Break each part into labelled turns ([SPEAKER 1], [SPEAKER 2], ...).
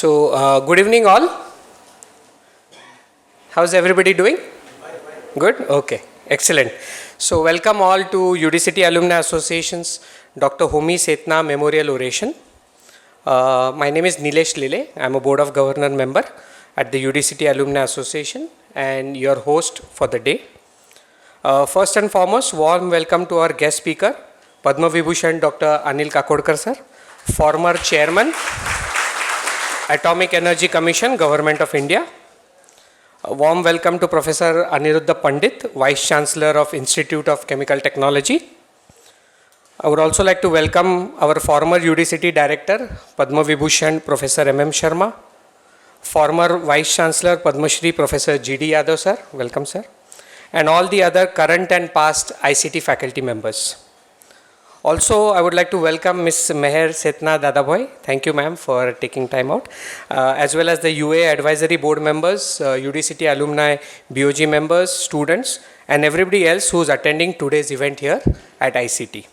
[SPEAKER 1] Good evening all. How's everybody doing? Good? Okay, excellent. So, welcome all to UDCT Alumni Association's Dr. Homi Sethna Memorial Oration. My name is Nilesh Lile. I'm a Board of Governor member at the UDCT Alumni Association and your host for the day. First and foremost, warm welcome to our guest speaker, Padma Vibhushan Dr. Anil Kakodkar sir, former chairman, Atomic Energy Commission, Government of India. A warm welcome to Professor Aniruddha Pandit, Vice Chancellor of Institute of Chemical Technology. I would also like to welcome our former UDCT Director, Padma Vibhushan, Professor M.M. Sharma, former Vice Chancellor, Padma Shri, Professor G.D. Yadav sir, welcome sir, and all the other current and past ICT faculty members. Also, I would like to welcome Ms. Meher Sethna Dadabhoy. Thank you, ma'am, for taking time out. As well as the UA Advisory Board members, UDCT alumni, BOG members, students, and everybody else who is attending today's event here at ICT.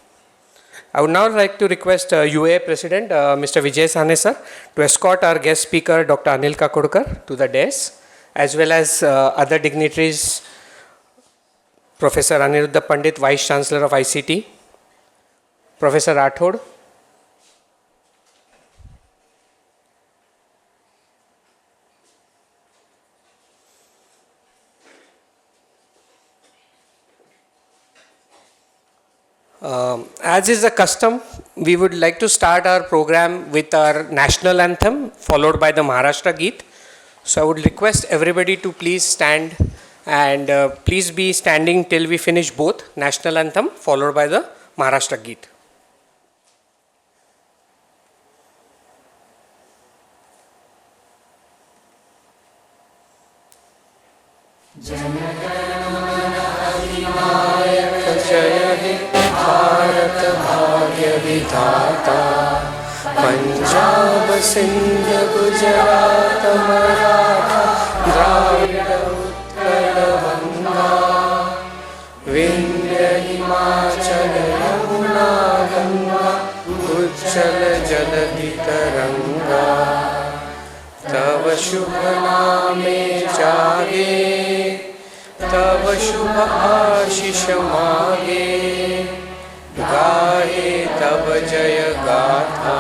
[SPEAKER 1] I would now like to request UA President, Mr. Vijay Sane sir, to escort our guest speaker, Dr. Anil Kakodkar, to the dais, as well as other dignitaries, Professor Aniruddha Pandit, Vice Chancellor of ICT, Professor Rathod, as is the custom, we would like to start our program with our national anthem followed by the Maharashtra Geet. So I would request everybody to please stand and please be standing till we finish both national anthem followed by the Maharashtra Geet. Jana Gana Mana जय हे भारत भाग्य विधाता पंजाब सिंध गुजरात मराठा द्राविड उत्कल गंगा विंध्य हिमाचल यमुना गंगा उज्जल जलधि तरंगा तव शुभ नामे जागे तव शुभ आशीष मागे गाहे तव जय गाथा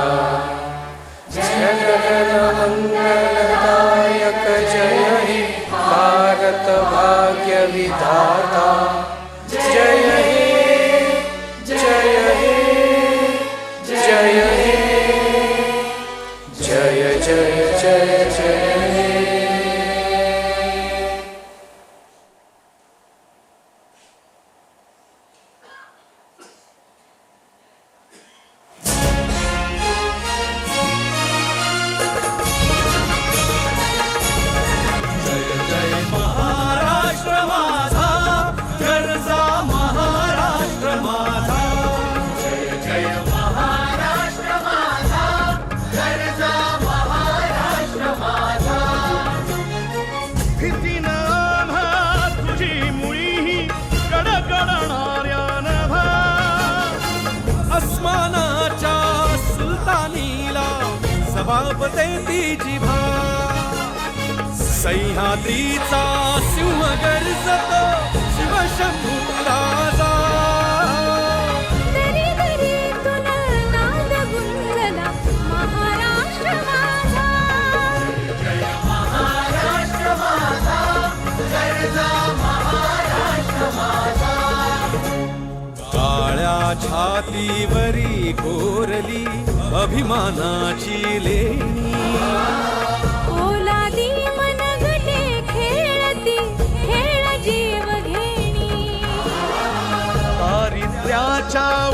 [SPEAKER 1] जनगण मंगलदायक जय हे भारत भाग्य विधाता जय हे जय हे जय हे जय जय जय जय हे.
[SPEAKER 2] सह्याद्रीचा सिंह गर्जतो शिवशंभू राजा दरी दरी तुला नाद गुंजला महाराष्ट्र माझा जय महाराष्ट्र माझा गर्जा महाराष्ट्र माझा काळ्या छातीवरी कोरली अभिमानाची लेणी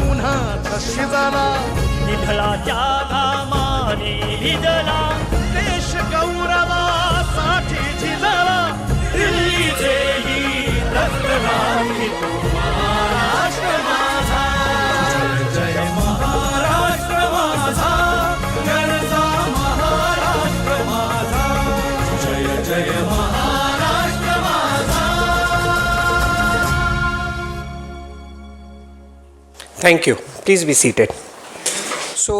[SPEAKER 2] उन्हात शिजला निधळाच्या घामाने भिजला देश गौरवासाठी झिजला दिल्लीचे ही रक्तराणी तो महाराष्ट्र माझा जय महाराष्ट्र माझा गरजा महाराष्ट्र माझा जय जय महाराष्ट्र माझा.
[SPEAKER 1] Thank you. Please be seated. So,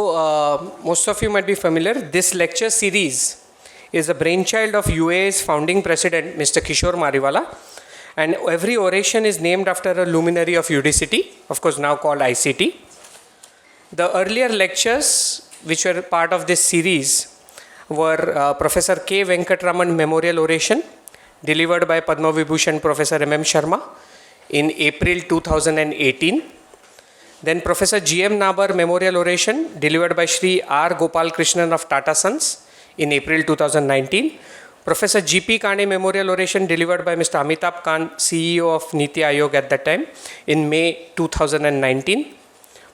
[SPEAKER 1] most of you might be familiar. This lecture series is the brainchild of UA's founding president, Mr. Kishore Mariwala. And every oration is named after a luminary of UDCT, of course now called ICT. The earlier lectures, which were part of this series, were Professor K. Venkatraman Memorial Oration, delivered by Padma Vibhushan Professor M.M. Sharma in April 2018. Then Professor G.M. Nabar Memorial Oration, delivered by Shri R. Gopal Krishnan of Tata Sons in April 2019. Professor G.P. Kane Memorial Oration, delivered by Mr. Amitabh Kant, CEO of Niti Aayog at that time, in May 2019.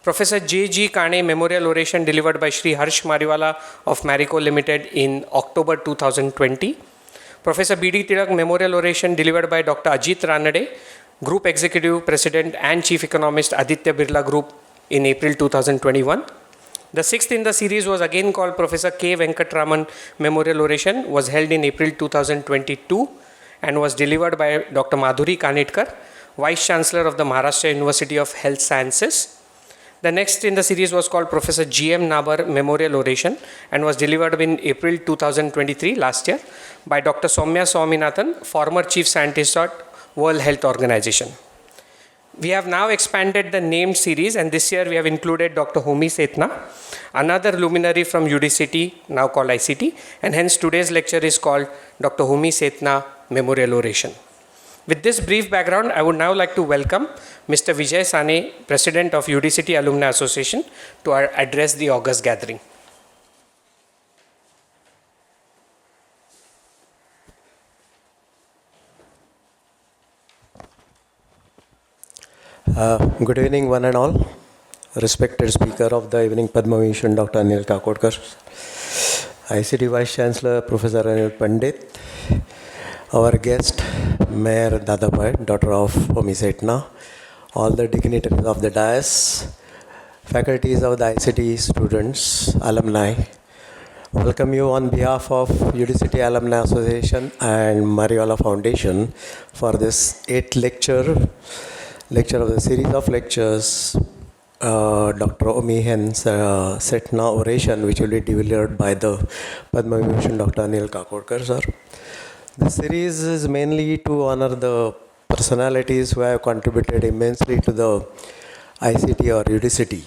[SPEAKER 1] Professor J.G. Kane Memorial Oration, delivered by Shri Harsh Mariwala of Marico Limited in October 2020. Professor B.D. Tilak Memorial Oration, delivered by Dr. Ajit Ranade, Group Executive President and Chief Economist, Aditya Birla Group, in April 2021. The sixth in the series was again called Professor K. Venkatraman Memorial Oration, was held in April 2022 and was delivered by Dr. Madhuri Kanetkar, Vice Chancellor of the Maharashtra University of Health Sciences. The next in the series was called Professor G.M. Nabar Memorial Oration and was delivered in April 2023, last year, by Dr. Soumya Swaminathan, former Chief Scientist at World Health Organization. We have now expanded the named series, and this year we have included Dr. Homi Sethna, another luminary from UDCT, now called ICT, and hence today's lecture is called Dr. Homi Sethna Memorial Oration. With this brief background, I would now like to welcome Mr. Vijay Sane, President of UDCT Alumni Association, to address the August gathering.
[SPEAKER 3] Good evening, one and all. Respected speaker of the evening, Padma Vibhushan, Dr. Anil Kakodkar, ICT Vice Chancellor, Professor Anil Pandit, our guest, Mayor Dadabhai, daughter of Homi Sethna, all the dignitaries of the dais, faculties of the ICT, students, alumni. Welcome you on behalf of UDCT Alumni Association and Mariwala Foundation for this 8th lecture of the series of lectures, Dr. Homi Sethna Oration, which will be delivered by the Padma Vibhushan Dr. Anil Kakodkar, sir. This series is mainly to honor the personalities who have contributed immensely to the ICT or UDCT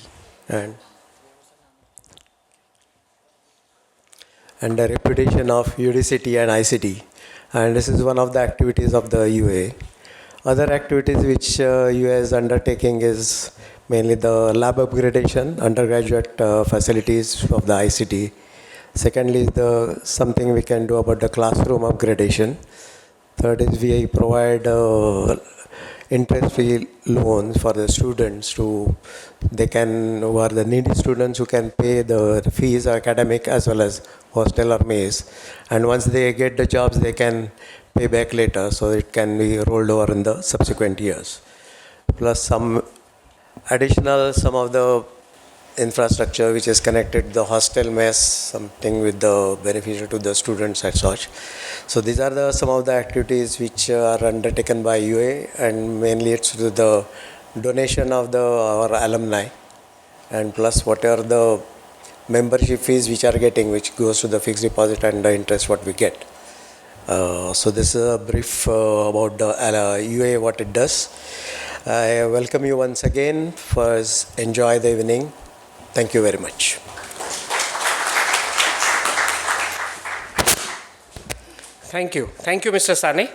[SPEAKER 3] and the reputation of UDCT and ICT. And this is one of the activities of the UA. Other activities which UA is undertaking is mainly the lab upgradation, undergraduate facilities of the ICT. Secondly, something we can do about the classroom upgradation. Third is we provide interest-free loans for the students who are the needy students who can pay the fees, academic as well as hostel or mess. And once they get the jobs, they can pay back later, so it can be rolled over in the subsequent years. Plus some of the infrastructure which is connected to the hostel mess, something with the beneficial to the students and such. So these are some of the activities which are undertaken by UA, and mainly it's to the donation of our alumni, and plus whatever the membership fees which are getting, which goes to the fixed deposit and the interest what we get. So this is a brief about the UA, what it does. I welcome you once again. First, enjoy the evening. Thank you very much.
[SPEAKER 1] Thank you. Thank you, Mr. Sane.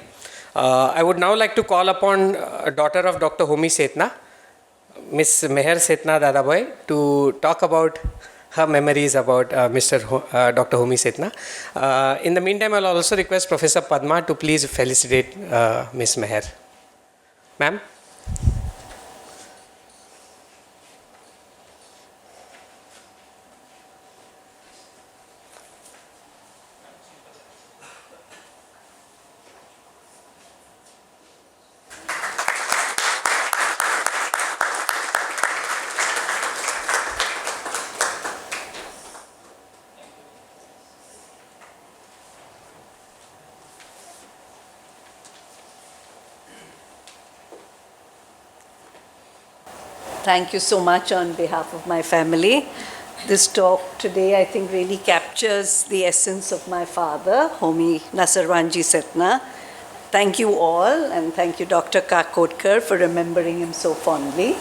[SPEAKER 1] I would now like to call upon a daughter of Dr. Homi Sethna, Miss Meher Sethna Dadabhai, to talk about her memories about Dr. Homi Sethna. In the meantime, I'll also request Professor Padma to please felicitate Miss Meher. Ma'am.
[SPEAKER 4] Thank you so much on behalf of my family. This talk today, I think, really captures the essence of my father, Homi Nasarwanji Sethna. Thank you all, and thank you, Dr. Kakodkar, for remembering him so fondly.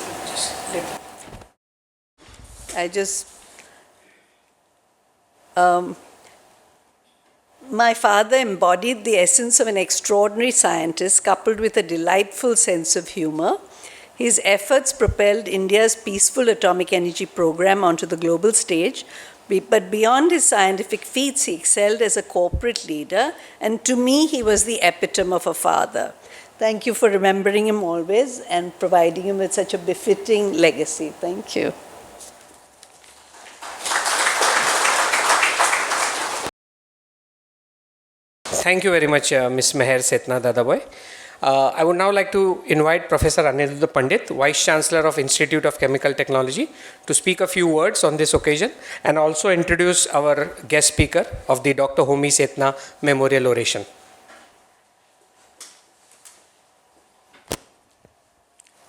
[SPEAKER 4] My father embodied the essence of an extraordinary scientist coupled with a delightful sense of humor. His efforts propelled India's peaceful atomic energy program onto the global stage, but beyond his scientific feats, he excelled as a corporate leader, and to me, he was the epitome of a father. Thank you for remembering him always and providing him with such a befitting legacy. Thank you.
[SPEAKER 1] Thank you very much, Ms. Meher Sethna Dadaboy. I would now like to invite Professor Anil Pandit, Vice Chancellor of Institute of Chemical Technology, to speak a few words on this occasion and also introduce our guest speaker of the Dr. Homi Sethna Memorial Oration.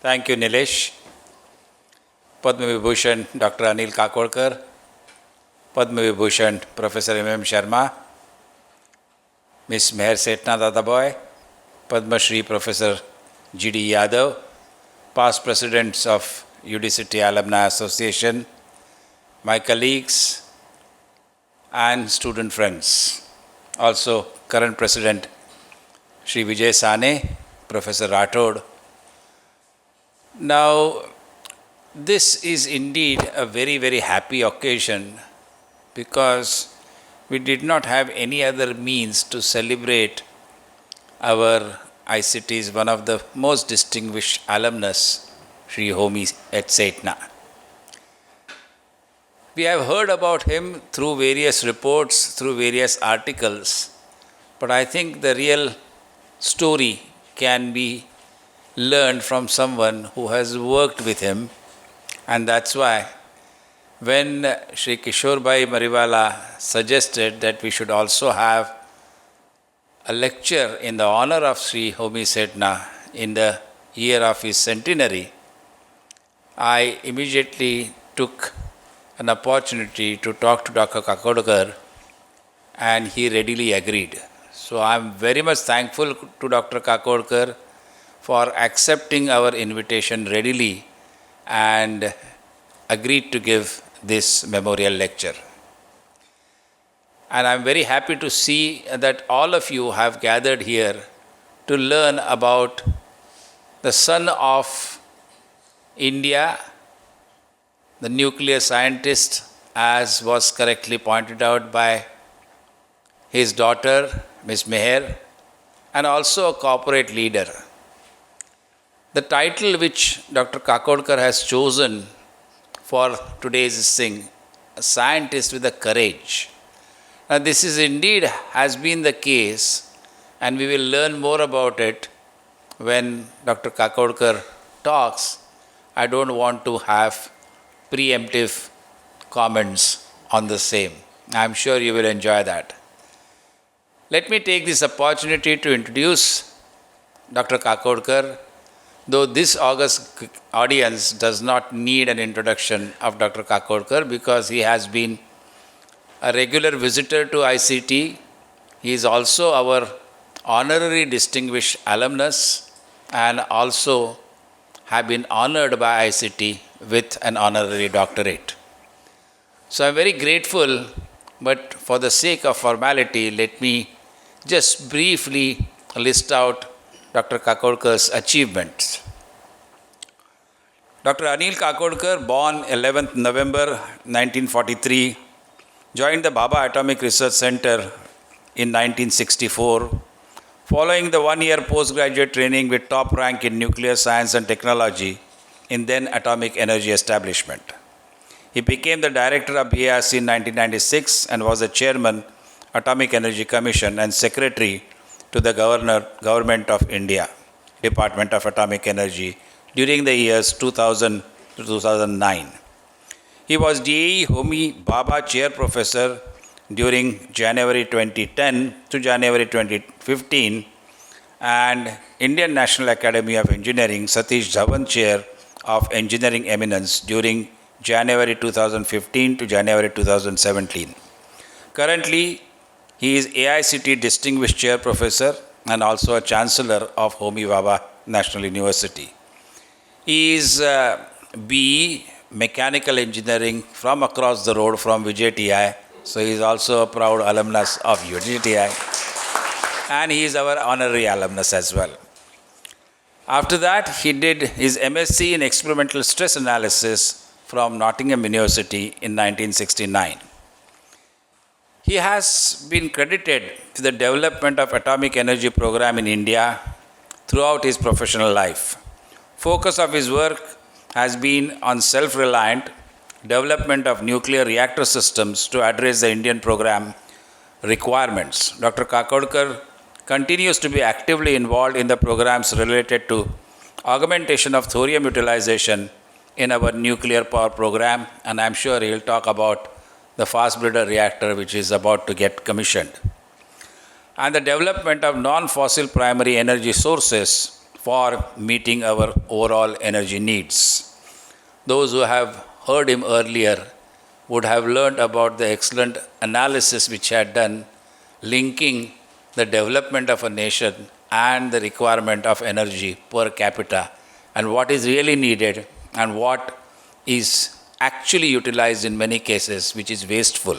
[SPEAKER 5] Thank you, Nilesh. Padma Vibhushan, Dr. Anil Kakodkar, Padma Vibhushan, Professor M.M. Sharma, Ms. Meher Sethna Dadaboy, Padma Shri Professor G.D. Yadav, past presidents of UD Alumni Association, my colleagues and student friends. Also, current president Shri Vijay Sane, Professor Rathod. Now, this is indeed a very, very happy occasion because we did not have any other means to celebrate our ICT's one of the most distinguished alumnus, Sri Homi at Sethna. We have heard about him through various reports, through various articles, but I think the real story can be learned from someone who has worked with him, and that's why when Sri Kishorbai Mariwala suggested that we should also have a lecture in the honor of Sri Homi Sethna in the year of his centenary, I immediately took an opportunity to talk to Dr. Kakodkar, and he readily agreed. So I am very much thankful to Dr. Kakodkar for accepting our invitation readily and agreed to give this memorial lecture. And I am very happy to see that all of you have gathered here to learn about the son of India, the nuclear scientist, as was correctly pointed out by his daughter, Ms. Meher, and also a corporate leader. The title which Dr. Kakodkar has chosen for today's thing, a scientist with a courage. Now this is indeed has been the case, and we will learn more about it when Dr. Kakodkar talks. I don't want to have preemptive comments on the same. I am sure you will enjoy that. Let me take this opportunity to introduce Dr. Kakodkar, though this august audience does not need an introduction of Dr. Kakodkar because he has been a regular visitor to ICT. He is also our honorary distinguished alumnus and also have been honored by ICT with an honorary doctorate. So I am very grateful, but for the sake of formality, let me just briefly list out Dr. Kakodkar's achievements. Dr. Anil Kakodkar, born 11th November 1943, joined the Bhabha Atomic Research Center in 1964, following the one-year postgraduate training with top rank in nuclear science and technology in then Atomic Energy Establishment. He became the director of BARC in 1996 and was the chairman, Atomic Energy Commission, and secretary to the Government of India, Department of Atomic Energy, during the years 2000 to 2009. He was DAE Homi Bhabha Chair Professor during January 2010 to January 2015 and Indian National Academy of Engineering Satish Dhawan Chair of Engineering Eminence during January 2015 to January 2017. Currently, he is AICT Distinguished Chair Professor and also a Chancellor of Homi National University. He is BE Mechanical Engineering from across the road from VJTI. So he is also a proud alumnus of VJTI. And he is our honorary alumnus as well. After that, he did his MSc in Experimental Stress Analysis from Nottingham University in 1969. He has been credited to the development of atomic energy program in India throughout his professional life. Focus of his work has been on self-reliant development of nuclear reactor systems to address the Indian program requirements. Dr. Kakodkar continues to be actively involved in the programs related to augmentation of thorium utilization in our nuclear power program, and I'm sure he will talk about the fast breeder reactor which is about to get commissioned, and the development of non-fossil primary energy sources for meeting our overall energy needs. Those who have heard him earlier would have learned about the excellent analysis which he had done linking the development of a nation and the requirement of energy per capita and what is really needed and what is actually utilized in many cases, which is wasteful.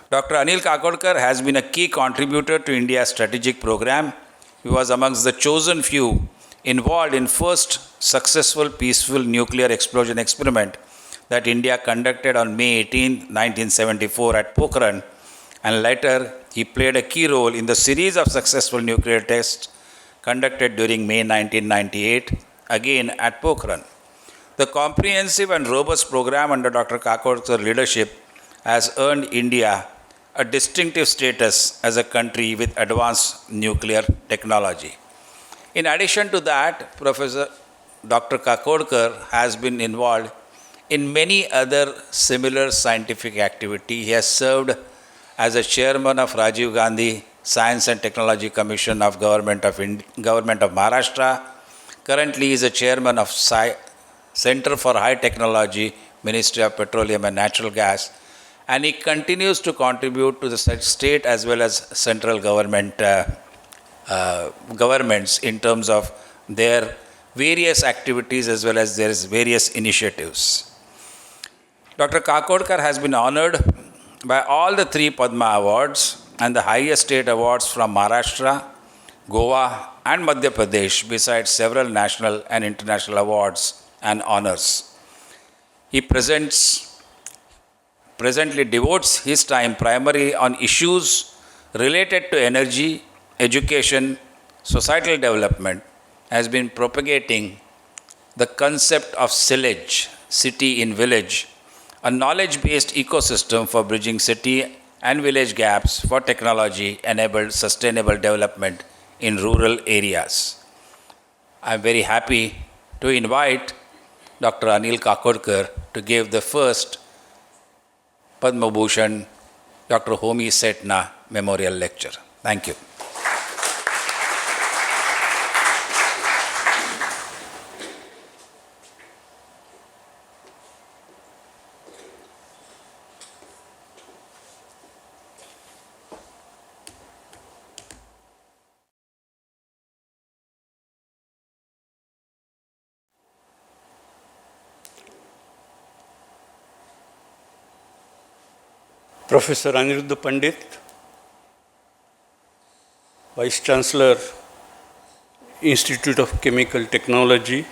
[SPEAKER 5] Dr. Anil Kakodkar has been a key contributor to India's strategic program. He was amongst the chosen few involved in first successful peaceful nuclear explosion experiment that India conducted on May 18, 1974 at Pokhran, and later he played a key role in the series of successful nuclear tests conducted during May 1998, again at Pokhran. The comprehensive and robust program under Dr. Kakodkar's leadership has earned India a distinctive status as a country with advanced nuclear technology. In addition to that, Professor Dr. Kakodkar has been involved in many other similar scientific activity. He has served as a chairman of Rajiv Gandhi Science and Technology Commission of Government of Maharashtra. Currently, he is a chairman of Center for High Technology, Ministry of Petroleum and Natural Gas, and he continues to contribute to the state as well as central governments in terms of their various activities as well as their various initiatives. Dr. Kakodkar has been honored by all the 3 Padma awards and the highest state awards from Maharashtra, Goa and Madhya Pradesh, besides several national and international awards and honors. He presently devotes his time primarily on issues related to energy, education, societal development, has been propagating the concept of sillage, city in village, a knowledge-based ecosystem for bridging city and village gaps for technology-enabled sustainable development in rural areas. I am very happy to invite Dr. Anil Kakodkar to give the first Padma Bhushan Dr. Homi Sethna Memorial Lecture. Thank you.
[SPEAKER 6] Professor Aniruddha Pandit, Vice Chancellor, Institute of Chemical Technology,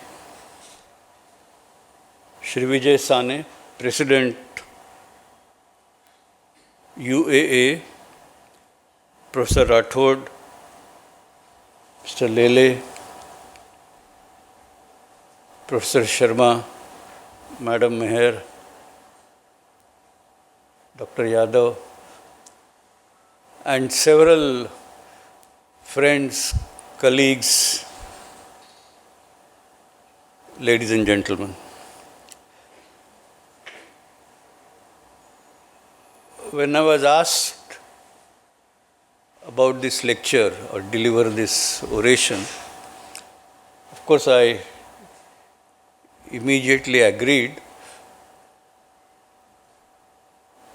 [SPEAKER 6] Shri Vijay Sane, President, UAA, Professor Rathod, Mr. Lele, Professor Sharma, Madam Meher, Dr. Yadav, and several friends, colleagues, ladies and gentlemen. When I was asked about this lecture or deliver this oration, of course I immediately agreed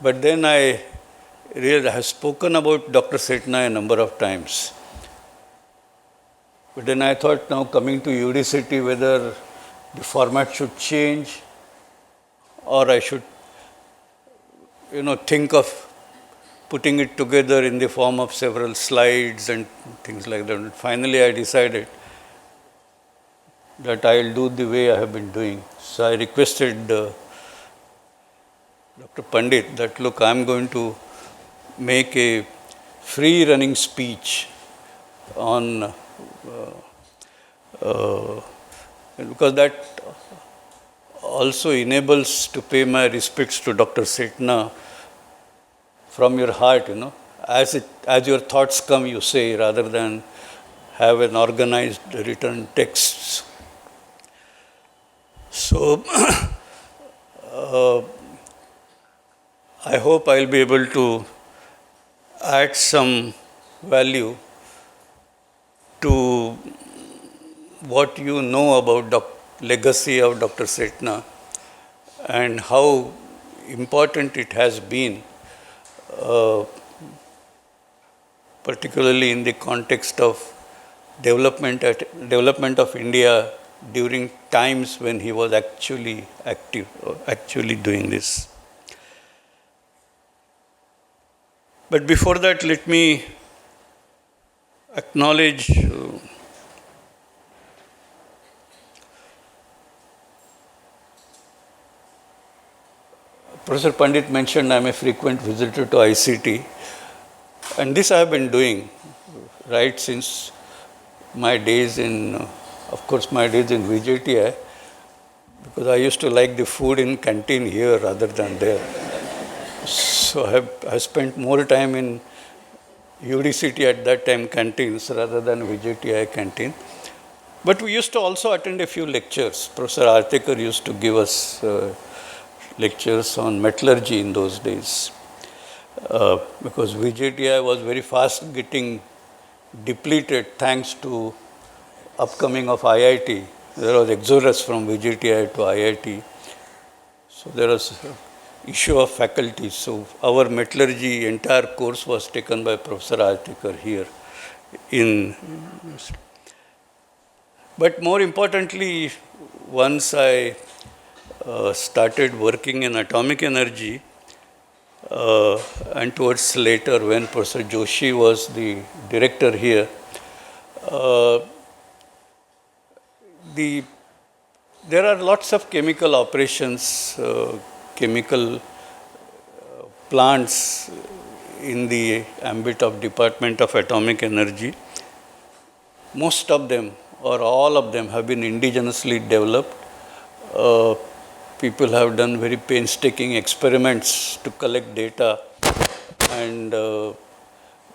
[SPEAKER 6] But then I realized I have spoken about Dr. Sethna a number of times. But then I thought, now coming to UDCT, whether the format should change or I should, think of putting it together in the form of several slides and things like that. And finally, I decided that I will do the way I have been doing. So I requested Dr. Pandit that, look, I am going to make a free running speech on because that also enables to pay my respects to Dr. Sethna from your heart, as your thoughts come, you say, rather than have an organized written text. So I hope I'll be able to add some value to what you know about the legacy of Dr. Sethna and how important it has been, particularly in the context of development of India during times when he was actually active, actually doing this. But before that, let me acknowledge Professor Pandit mentioned I am a frequent visitor to ICT, and this I have been doing right since my days in, my days in VJTI, because I used to like the food in canteen here rather than there. So I spent more time in UDCT at that time canteens rather than VJTI canteen. But we used to also attend a few lectures. Professor Artekar used to give us lectures on metallurgy in those days, because VJTI was very fast getting depleted thanks to upcoming of IIT. There was exodus from VJTI to IIT. So there was issue of faculty. So our metallurgy entire course was taken by Professor Artekar here But more importantly, once I started working in atomic energy, and towards later when Professor Joshi was the director here, there are lots of chemical operations, chemical plants in the ambit of Department of Atomic Energy. Most of them or all of them have been indigenously developed. People have done very painstaking experiments to collect data, and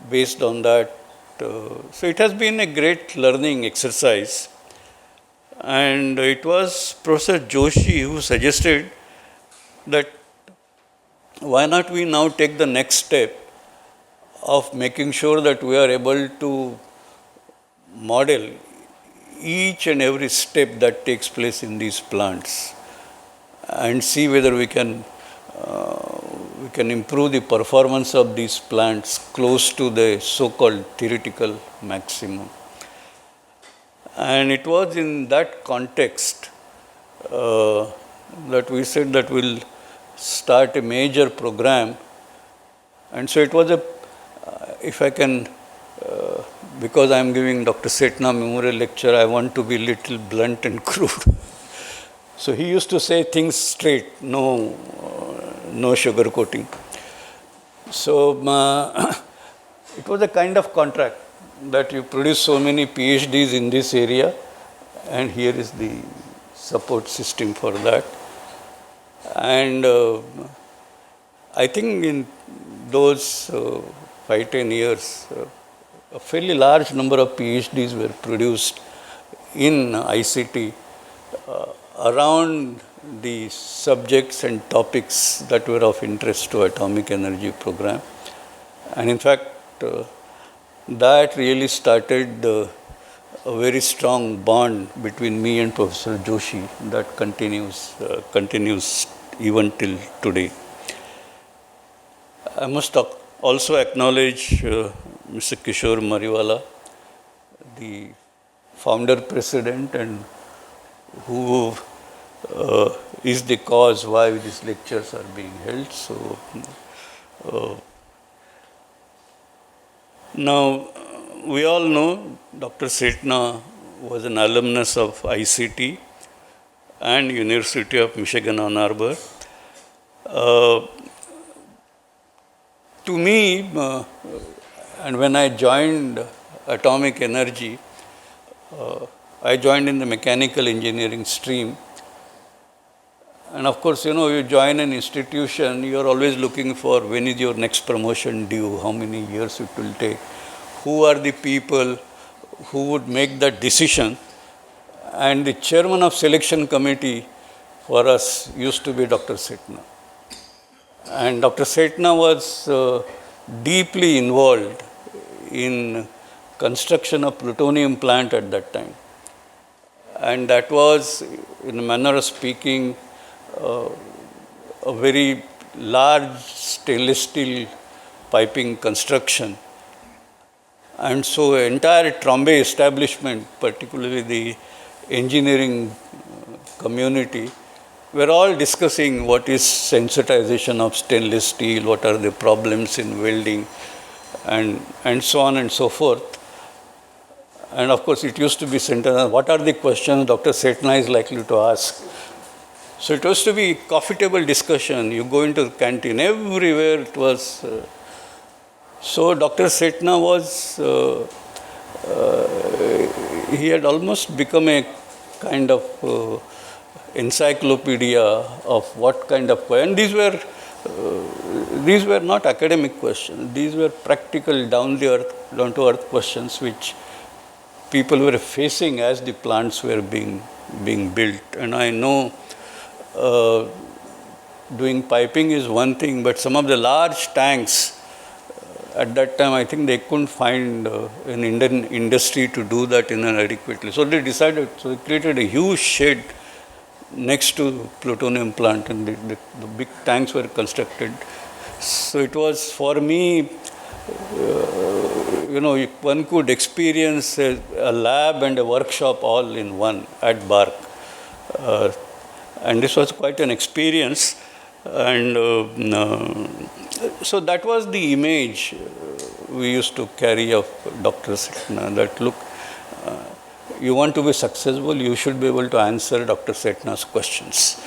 [SPEAKER 6] based on that, so it has been a great learning exercise. And it was Professor Joshi who suggested that why not we now take the next step of making sure that we are able to model each and every step that takes place in these plants and see whether we can improve the performance of these plants close to the so-called theoretical maximum. And it was in that context that we said that we'll start a major program. And so it was if I can, because I'm giving Dr. Sethna memorial lecture, I want to be little blunt and crude. So he used to say things straight, no sugarcoating. So it was a kind of contract that you produce so many PhDs in this area, and here is the support system for that. And I think in those 5-10 years, a fairly large number of PhDs were produced in ICT around the subjects and topics that were of interest to atomic energy program. And in fact, that really started a very strong bond between me and Professor Joshi that continues even till today. I must also acknowledge Mr. Kishore Mariwala, the founder president, and who is the cause why these lectures are being held. So now we all know Dr. Sethna was an alumnus of ICT and University of Michigan Ann Arbor. To me, and when I joined atomic energy, I joined in the mechanical engineering stream. And of course, you join an institution, you are always looking for when is your next promotion due, how many years it will take, who are the people who would make that decision. And the chairman of selection committee for us used to be Dr. Sethna. And Dr. Sethna was deeply involved in construction of plutonium plant at that time. And that was, in a manner of speaking, a very large stainless steel piping construction. And so entire Trombay establishment, particularly the engineering community, we're all discussing what is sensitization of stainless steel, what are the problems in welding, and so on and so forth. And of course, it used to be centered on what are the questions Dr. Sethna is likely to ask. So it was to be coffee table discussion. You go into the canteen, everywhere it was. So Dr. Sethna was, he had almost become a kind of encyclopedia of what kind of questions. And these were not academic questions. These were practical, down to earth questions which people were facing as the plants were being built. And I know doing piping is one thing, but some of the large tanks at that time, I think they couldn't find an Indian industry to do that in an adequately. So they decided, so they created a huge shed next to plutonium plant, and the big tanks were constructed. So it was, for me, one could experience a lab and a workshop all in one at BARC. And this was quite an experience. And so that was the image we used to carry of Dr. Sethna, that look, you want to be successful, you should be able to answer Dr. Sethna's questions.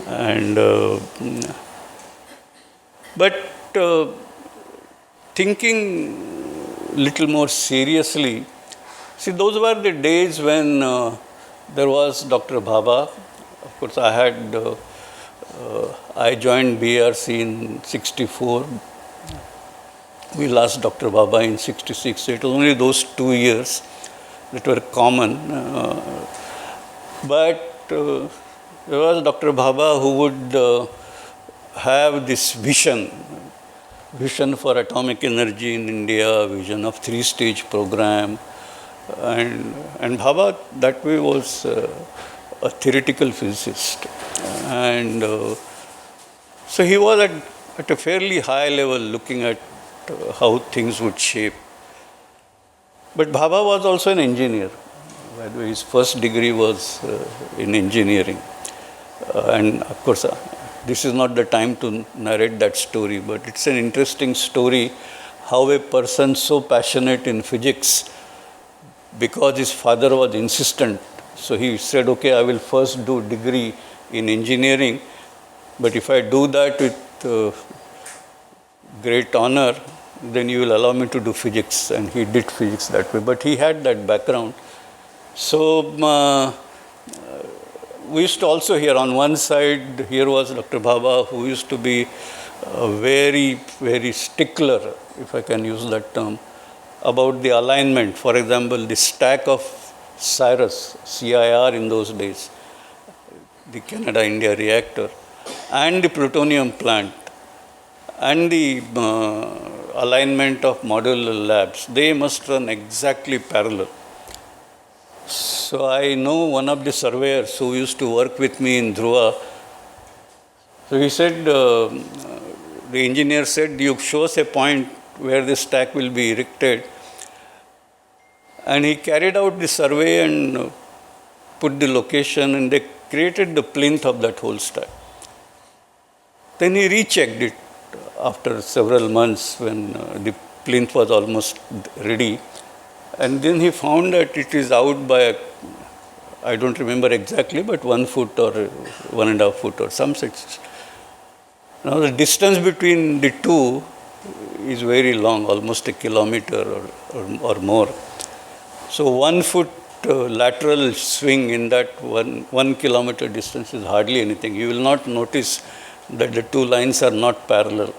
[SPEAKER 6] And but thinking little more seriously, see, those were the days when there was Dr. Bhabha. Of course, I joined BRC in 64. We lost Dr. Bhabha in 66. So it was only those 2 years that were common. But there was Dr. Bhabha who would have this vision for atomic energy in India, vision of 3-stage program. And Bhabha that way was a theoretical physicist. And so he was at a fairly high level looking at how things would shape. But Bhabha was also an engineer. By the way, his first degree was in engineering. And of course, this is not the time to narrate that story, but it's an interesting story how a person so passionate in physics, because his father was insistent. So he said, okay, I will first do degree in engineering, but if I do that with great honor, then you will allow me to do physics. And he did physics that way, but he had that background. So we used to also hear on one side, here was Dr. Bhabha, who used to be very, very stickler, if I can use that term, about the alignment. For example, the stack of CIRUS, CIR in those days, the Canada-India reactor, and the plutonium plant, and the alignment of modular labs, they must run exactly parallel. So I know one of the surveyors who used to work with me in Dhruva. So he said, the engineer said, you show us a point where the stack will be erected. And he carried out the survey and put the location, and they created the plinth of that whole stack. Then he rechecked it after several months when the plinth was almost ready. And then he found that it is out by, I don't remember exactly, but 1 foot or 1.5 foot or some such. Now the distance between the two is very long, almost a kilometer or more. So 1 foot lateral swing in that 1 kilometer distance is hardly anything. You will not notice that the two lines are not parallel.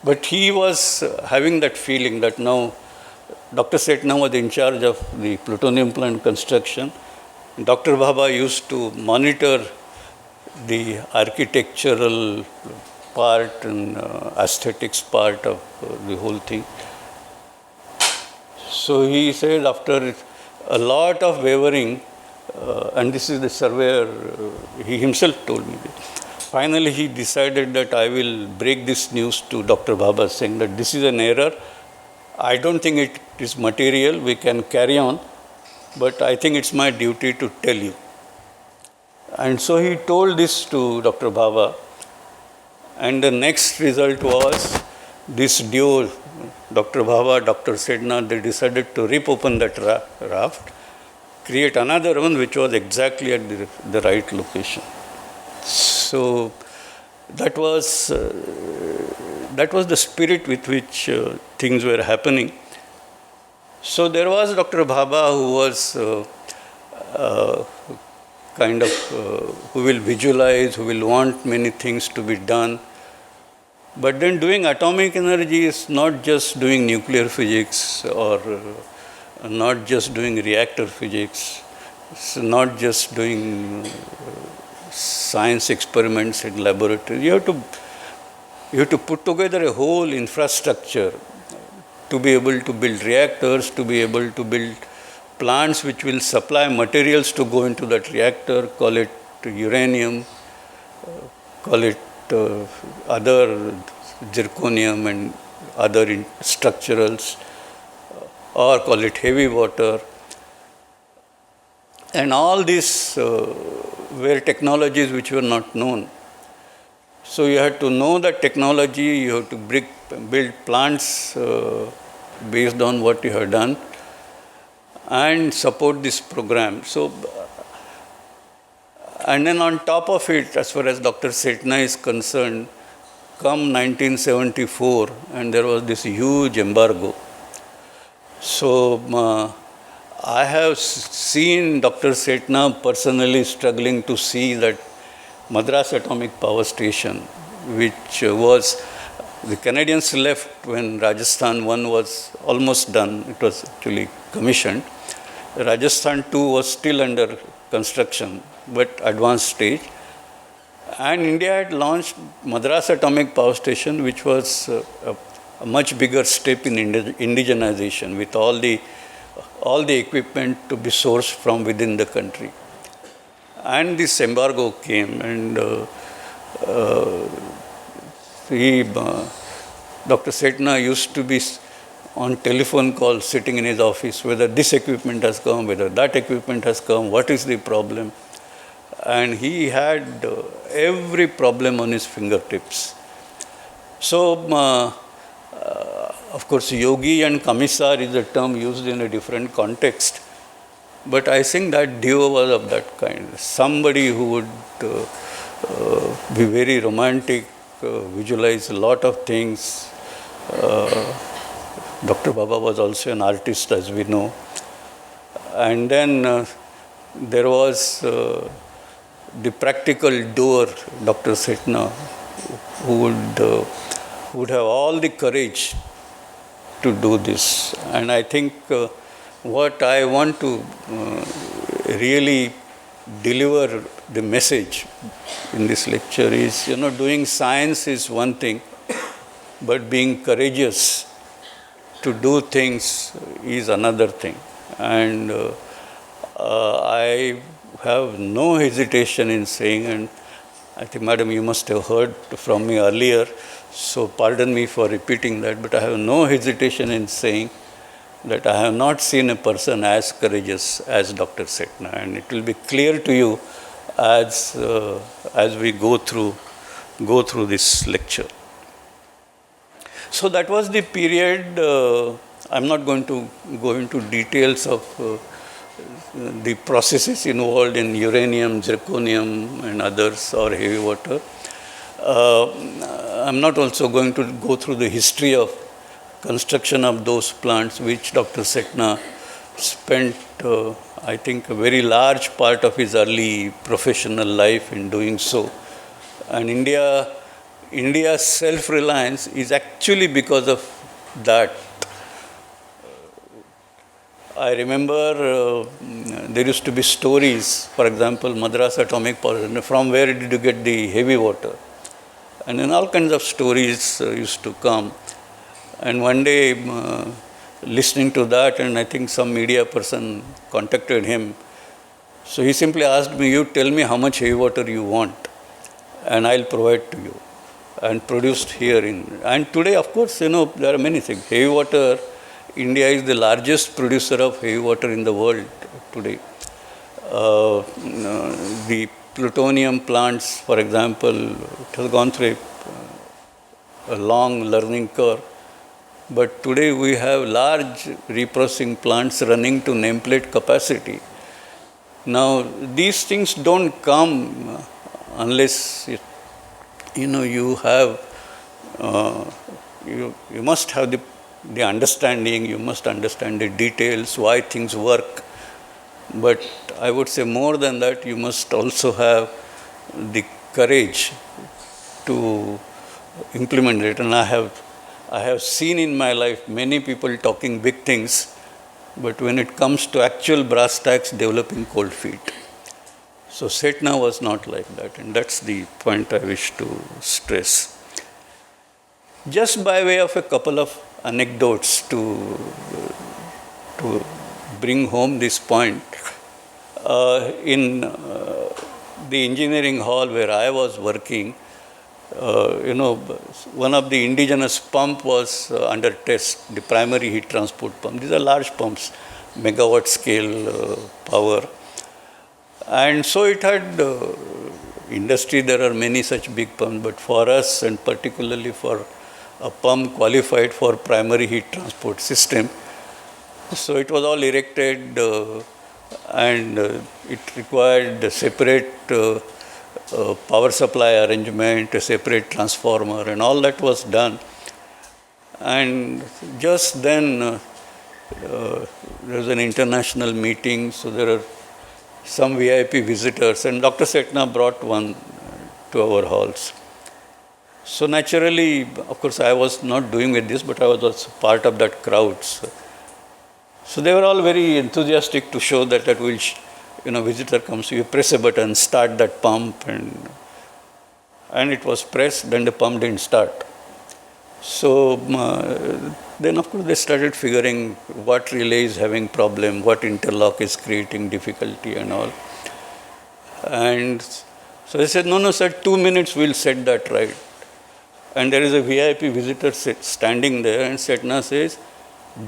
[SPEAKER 6] But he was having that feeling that now Dr. Sethna was in charge of the plutonium plant construction. Dr. Bhabha used to monitor the architectural part and aesthetics part of the whole thing. So he said after a lot of wavering, and this is the surveyor, he himself told me this. Finally, he decided that I will break this news to Dr. Bhabha, saying that this is an error. I don't think it is material. We can carry on, but I think it's my duty to tell you. And so he told this to Dr. Bhabha, and the next result was this duo, Dr. Bhabha, Dr. Sethna, they decided to rip open that raft, create another one which was exactly at the right location. So that was the spirit with which things were happening. So there was Dr. Bhabha who was who will visualize, who will want many things to be done. But then doing atomic energy is not just doing nuclear physics or not just doing reactor physics. It's not just doing science experiments in laboratory. You have to put together a whole infrastructure to be able to build reactors, to be able to build plants which will supply materials to go into that reactor, call it uranium, call it other zirconium and other structurals, or call it heavy water. And all these were technologies which were not known. So you had to know that technology, you have to build plants based on what you have done and support this program. So, and then on top of it, as far as Dr. Sethna is concerned, come 1974, and there was this huge embargo. So I have seen Dr. Sethna personally struggling to see that Madras Atomic Power Station, which was, the Canadians left when Rajasthan 1 was almost done. It was actually commissioned. Rajasthan 2 was still under construction, but advanced stage. And India had launched Madras Atomic Power Station, which was a much bigger step in indigenization, with all the equipment to be sourced from within the country. And this embargo came, and Dr. Sethna used to be on telephone calls sitting in his office, whether this equipment has come, whether that equipment has come, what is the problem. And he had every problem on his fingertips. So, of course, yogi and commissar is a term used in a different context. But I think that duo was of that kind. Somebody who would be very romantic, visualize a lot of things. Dr. Bhabha was also an artist, as we know. And then there was the practical doer, Dr. Sethna, who would have all the courage to do this. And I think what I want to really deliver the message in this lecture is, doing science is one thing, but being courageous to do things is another thing. And I have no hesitation in saying, and I think, madam, you must have heard from me earlier, so pardon me for repeating that, but I have no hesitation in saying that I have not seen a person as courageous as Dr. Sethna, and it will be clear to you as we go through this lecture. So that was the period. I'm not going to go into details of the processes involved in uranium, zirconium, and others, or heavy water. I'm not also going to go through the history of construction of those plants, which Dr. Sethna spent, I think, a very large part of his early professional life in doing so. And India's self-reliance is actually because of that. I remember there used to be stories, for example, Madras Atomic Power, from where did you get the heavy water? And then all kinds of stories used to come. And one day, listening to that, and I think some media person contacted him. So he simply asked me, you tell me how much heavy water you want, and I'll provide to you. And produced here and today, of course, there are many things. Heavy water, India is the largest producer of heavy water in the world today. The plutonium plants, for example, it has gone through a long learning curve. But today we have large reprocessing plants running to nameplate capacity. Now, these things don't come unless you have, you must have the understanding, you must understand the details, why things work. But I would say more than that, you must also have the courage to implement it. And I have seen in my life many people talking big things, but when it comes to actual brass tacks, developing cold feet. So Sethna was not like that, and that's the point I wish to stress. Just by way of a couple of anecdotes to bring home this point, in the engineering hall where I was working, one of the indigenous pump was under test, the primary heat transport pump. These are large pumps, megawatt scale power. And so it had industry, there are many such big pumps, but for us, and particularly for a pump qualified for primary heat transport system, so it was all erected and it required a separate power supply arrangement, a separate transformer, and all that was done. And just then there was an international meeting, so there are some VIP visitors, and Dr. Sethna brought one to our halls. So naturally, of course, I was not doing with this, but I was also part of that crowd. So they were all very enthusiastic to show that visitor comes, you press a button, start that pump, and it was pressed, then the pump didn't start. So then, of course, they started figuring what relay is having problem, what interlock is creating difficulty and all. And so they said, no, sir, 2 minutes we'll set that right. And there is a VIP visitor standing there, and Sethna says,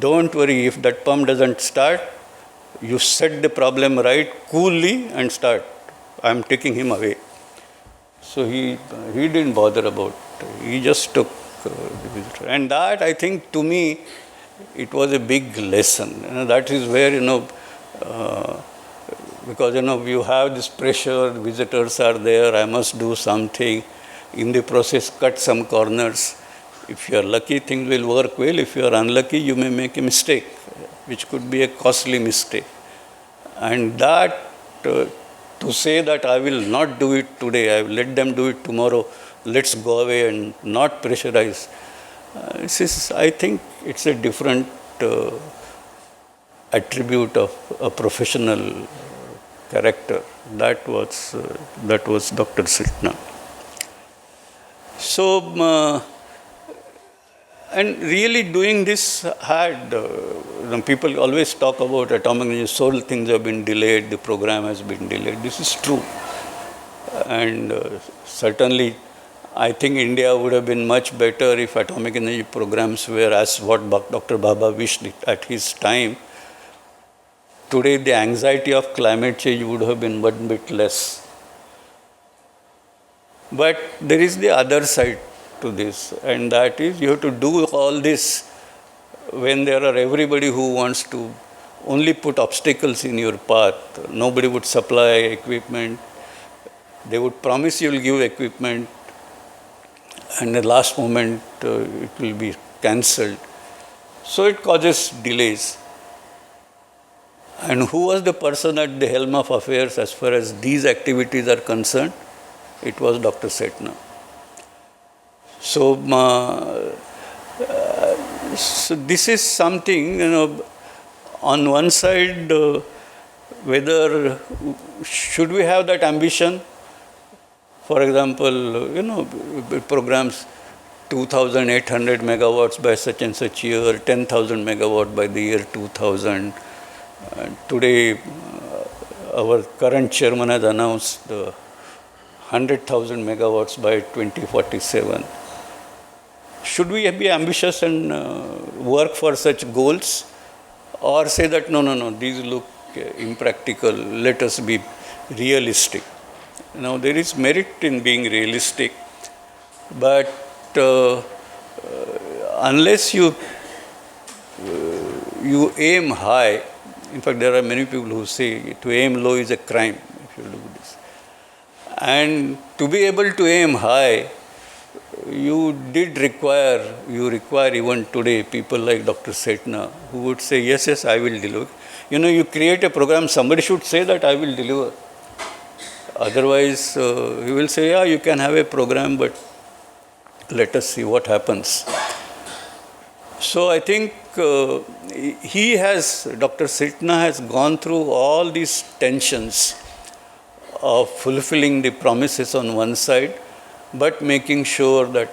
[SPEAKER 6] don't worry, if that pump doesn't start, you set the problem right coolly and start. I'm taking him away. So he didn't bother about it. He just took the visitor. And that, I think, to me, it was a big lesson. That is where, because, you have this pressure, visitors are there, I must do something. In the process, cut some corners. If you are lucky, things will work well. If you are unlucky, you may make a mistake, which could be a costly mistake. And that, to say that I will not do it today, I will let them do it tomorrow, let's go away and not pressurize. I think it's a different attribute of a professional character. That was Dr. Sethna. So, and really doing this had, people always talk about atomic energy, so things have been delayed, the program has been delayed. This is true. And certainly, I think India would have been much better if atomic energy programs were as what Dr. Bhabha wished it at his time. Today, the anxiety of climate change would have been one bit less. But there is the other side to this, and that is you have to do all this when there are everybody who wants to only put obstacles in your path. Nobody would supply equipment. They would promise you will give equipment, and at the last moment it will be cancelled. So it causes delays. And who was the person at the helm of affairs as far as these activities are concerned? It was Dr. Sethna. So, so this is something, on one side, whether should we have that ambition? For example, programs 2,800 megawatts by such and such year, 10,000 megawatt by the year 2000. Today, our current chairman has announced 100,000 megawatts by 2047. Should we be ambitious and work for such goals, or say that no, these look impractical, let us be realistic? Now, there is merit in being realistic, but unless you aim high, in fact, there are many people who say to aim low is a crime if you do this. And to be able to aim high, you require even today people like Dr. Sethna who would say, yes, I will deliver. You create a program, somebody should say that I will deliver. Otherwise, he will say, yeah, you can have a program, but let us see what happens. So I think Dr. Sethna has gone through all these tensions of fulfilling the promises on one side, but making sure that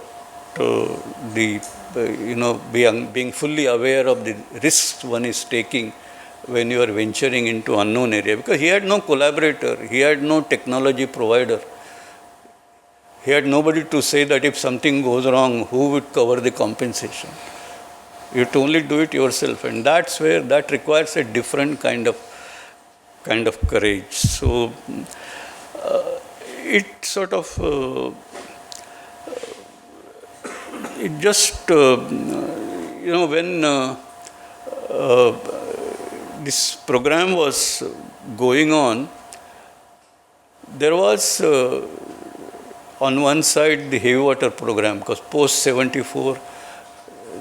[SPEAKER 6] being fully aware of the risks one is taking when you are venturing into unknown area. Because he had no collaborator, he had no technology provider. He had nobody to say that if something goes wrong, who would cover the compensation? You have to only do it yourself, and that's where that requires a different kind of courage. So it sort of it just when this program was going on, there was on one side the heavy water program, because post 74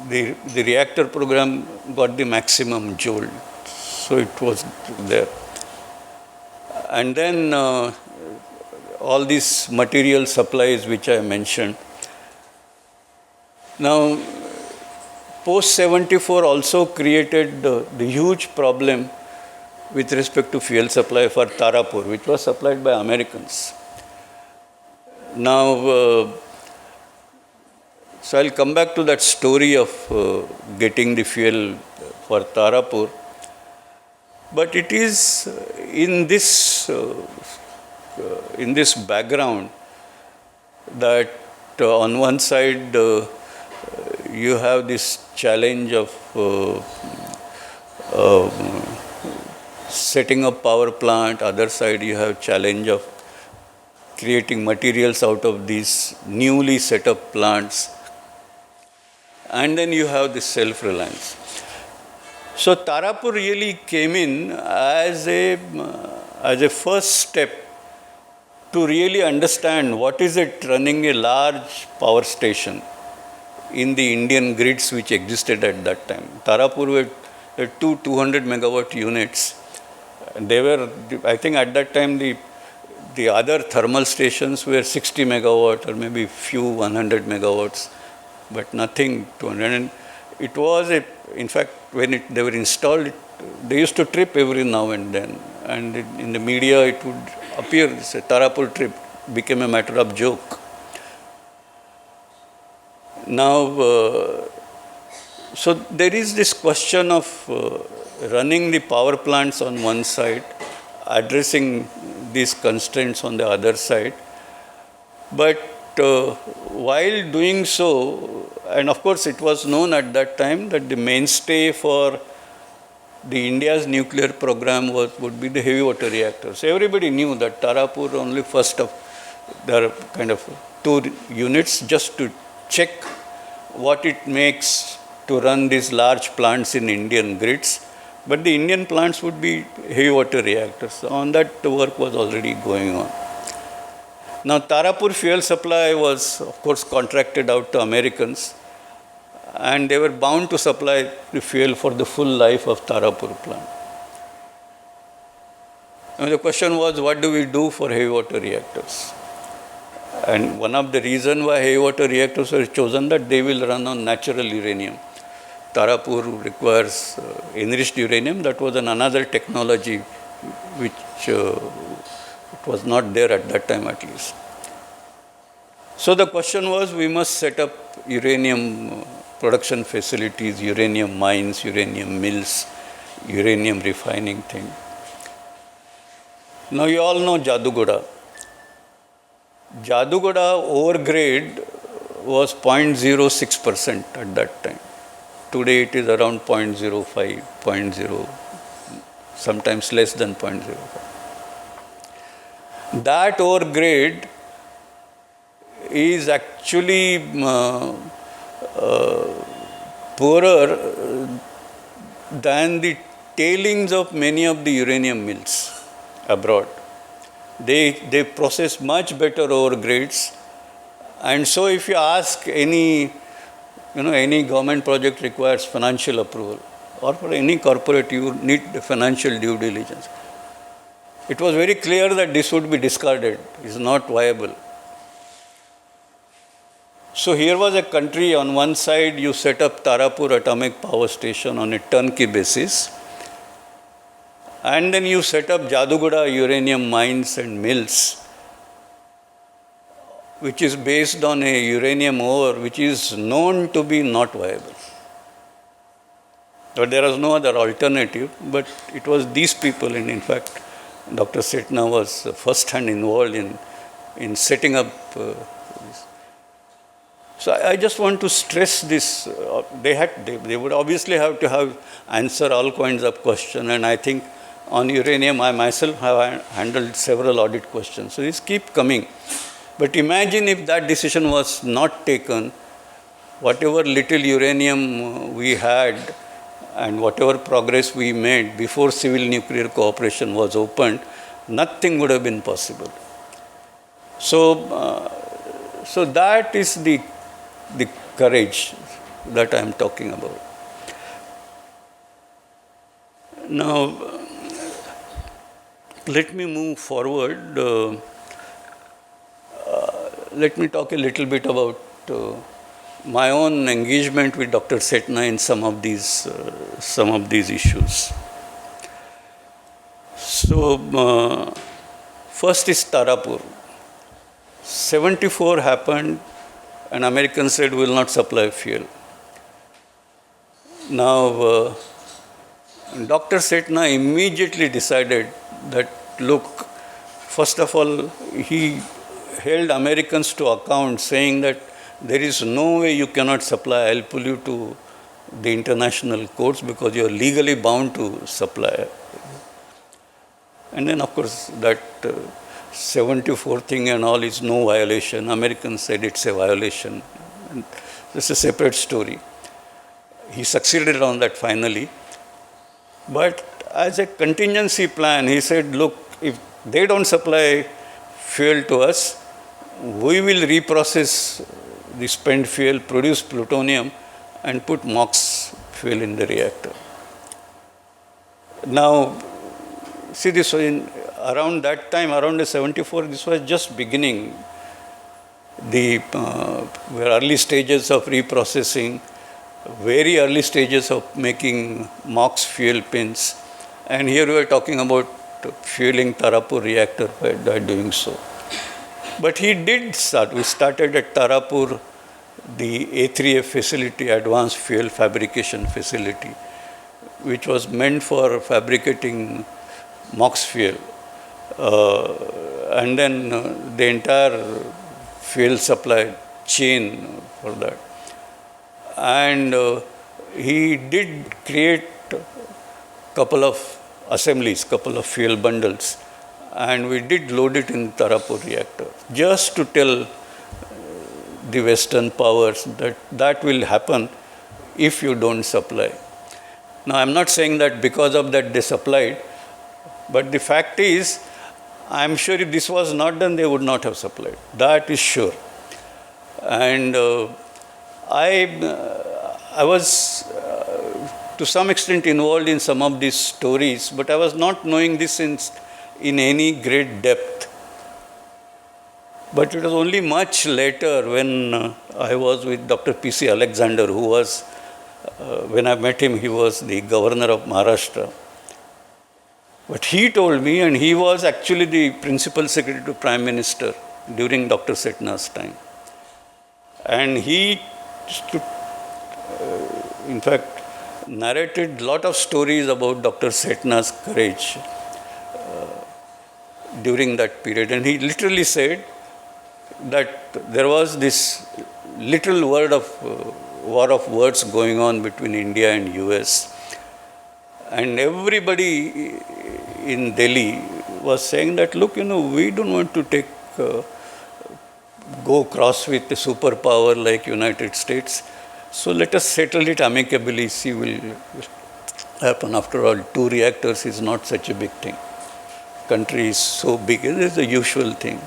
[SPEAKER 6] the reactor program got the maximum jolt, so it was there. And then all these material supplies which I mentioned. Now, post 74 also created the huge problem with respect to fuel supply for Tarapur, which was supplied by Americans. Now, so I'll come back to that story of getting the fuel for Tarapur. But it is in this background that on one side you have this challenge of setting up power plant. Other side you have challenge of creating materials out of these newly set up plants. And then you have this self-reliance. So Tarapur really came in as a first step to really understand what is it running a large power station in the Indian grids which existed at that time. Tarapur were 200 megawatt units. They were, I think at that time, the other thermal stations were 60 megawatt or maybe few 100 megawatts, but nothing 200. And it was in fact, when they were installed, they used to trip every now and then. And in the media, it would appear, this Tarapur trip became a matter of joke. Now, so there is this question of running the power plants on one side, addressing these constraints on the other side, But while doing so, and of course it was known at that time that the mainstay for the India's nuclear program would be the heavy water reactors. So everybody knew that Tarapur only first of, there are kind of 2 units just to check what it makes to run these large plants in Indian grids. But the Indian plants would be heavy water reactors. So on that, the work was already going on. Now, Tarapur fuel supply was, of course, contracted out to Americans, and they were bound to supply the fuel for the full life of Tarapur plant. Now, the question was, what do we do for heavy water reactors? And one of the reasons why heavy water reactors were chosen that they will run on natural uranium. Tarapur requires enriched uranium. That was another technology which it was not there at that time at least. So the question was, we must set up uranium production facilities, uranium mines, uranium mills, uranium refining thing. Now you all know Jadugoda. Jadugoda overgrade was 0.06% at that time. Today it is around 0.05, 0.0, sometimes less than 0.05. That overgrade is actually poorer than the tailings of many of the uranium mills abroad. They process much better overgrades, and so if you ask any government project requires financial approval, or for any corporate you need financial due diligence. It was very clear that this would be discarded, it's not viable. So here was a country, on one side you set up Tarapur atomic power station on a turnkey basis, and then you set up Jadugoda uranium mines and mills, which is based on a uranium ore which is known to be not viable. But there was no other alternative, but it was these people, and in fact Dr. Sethna was first hand involved in setting up this. So I just want to stress this. They would obviously have to answer all kinds of questions, and I think on uranium I myself have handled several audit questions. So these keep coming. But imagine if that decision was not taken, whatever little uranium we had and whatever progress we made before civil nuclear cooperation was opened, nothing would have been possible. So that is the courage that I am talking about. Now, let me move forward. Let me talk a little bit about my own engagement with Dr. Sethna in some of these issues. So, first is Tarapur. 74 happened, and Americans said we will not supply fuel. Now, Dr. Sethna immediately decided that, look, first of all, he held Americans to account, saying that there is no way you cannot supply. I'll pull you to the international courts because you are legally bound to supply. And then, of course, that 74 thing and all is no violation. Americans said it's a violation. And this is a separate story. He succeeded on that finally. But as a contingency plan, he said, look, if they don't supply fuel to us, we will reprocess the spent fuel, produce plutonium, and put MOX fuel in the reactor. Now, see, this was around that time, around the 74, this was just beginning. Were early stages of reprocessing, very early stages of making MOX fuel pins, and here we are talking about fueling Tarapur reactor by doing so. But he did start. We started at Tarapur, the A3F facility, Advanced Fuel Fabrication Facility, which was meant for fabricating MOX fuel. And then the entire fuel supply chain for that. And he did create couple of assemblies, couple of fuel bundles, and we did load it in Tarapur reactor just to tell the Western powers that that will happen if you don't supply. Now, I'm not saying that because of that they supplied, but the fact is, I'm sure if this was not done, they would not have supplied. That is sure. And I was to some extent involved in some of these stories, but I was not knowing this in any great depth. But it was only much later when I was with Dr. P.C. Alexander, who was, when I met him, he was the governor of Maharashtra. But he told me, and he was actually the principal secretary to Prime Minister during Dr. Sethna's time. And he, in fact, narrated a lot of stories about Dr. Sethna's courage during that period. And he literally said that there was this little war of words going on between India and US. And everybody in Delhi was saying that, look, we don't want to go cross with a superpower like United States. So let us settle it amicably, see will happen. After all, 2 reactors is not such a big thing. Country is so big, it is the usual thing.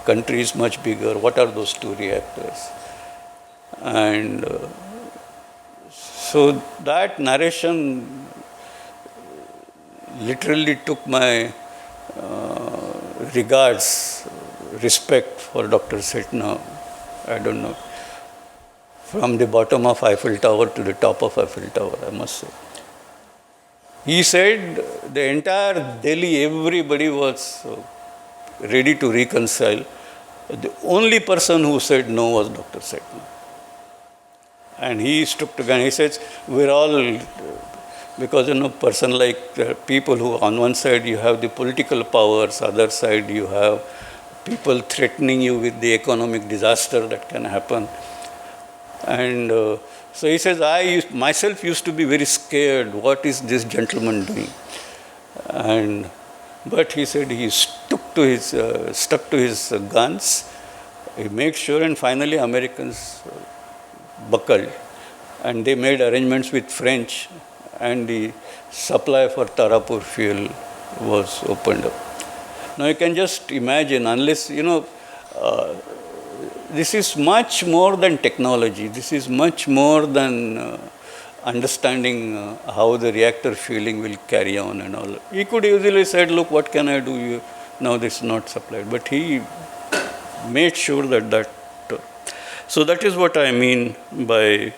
[SPEAKER 6] Country is much bigger. What are those 2 reactors? And so that narration literally took my respect for Dr. Sethna, I don't know, from the bottom of Eiffel Tower to the top of Eiffel Tower, I must say. He said the entire Delhi, everybody was ready to reconcile. The only person who said no was Dr. Sethna. And he stuck together. He says, we're all, because person like people who on one side you have the political powers, other side you have people threatening you with the economic disaster that can happen. And so he says, I myself used to be very scared. What is this gentleman doing? But he said he stuck to his guns. He made sure, and finally Americans buckled, and they made arrangements with French, and the supply for Tarapur fuel was opened up. Now you can just imagine, unless this is much more than technology. This is much more than understanding how the reactor fueling will carry on and all. He could easily said, look, what can I do? Now this is not supplied. But he made sure that. So that is what I mean by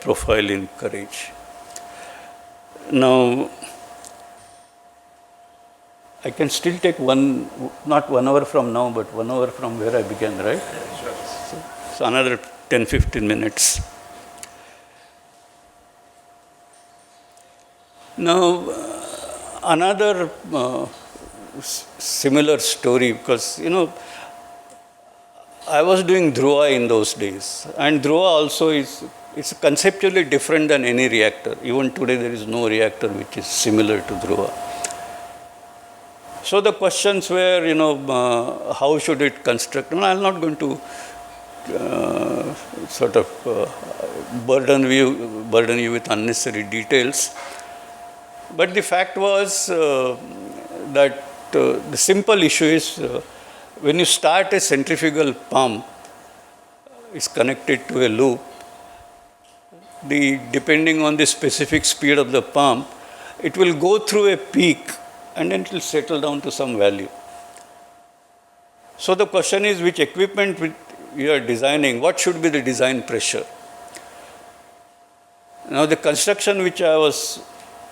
[SPEAKER 6] profile in courage. Now, I can still take not 1 hour from now, but 1 hour from where I began, right? Sure. So another 10-15 minutes. Now, another similar story, because, I was doing Dhruva in those days. And Dhruva also it's conceptually different than any reactor. Even today, there is no reactor which is similar to Dhruva. So the questions were, how should it construct? I'm not going to burden you with unnecessary details. But the fact was that the simple issue is when you start a centrifugal pump, it's connected to a loop. Depending on the specific speed of the pump, it will go through a peak and then it will settle down to some value. So the question is, which equipment you are designing, what should be the design pressure? Now the construction which I was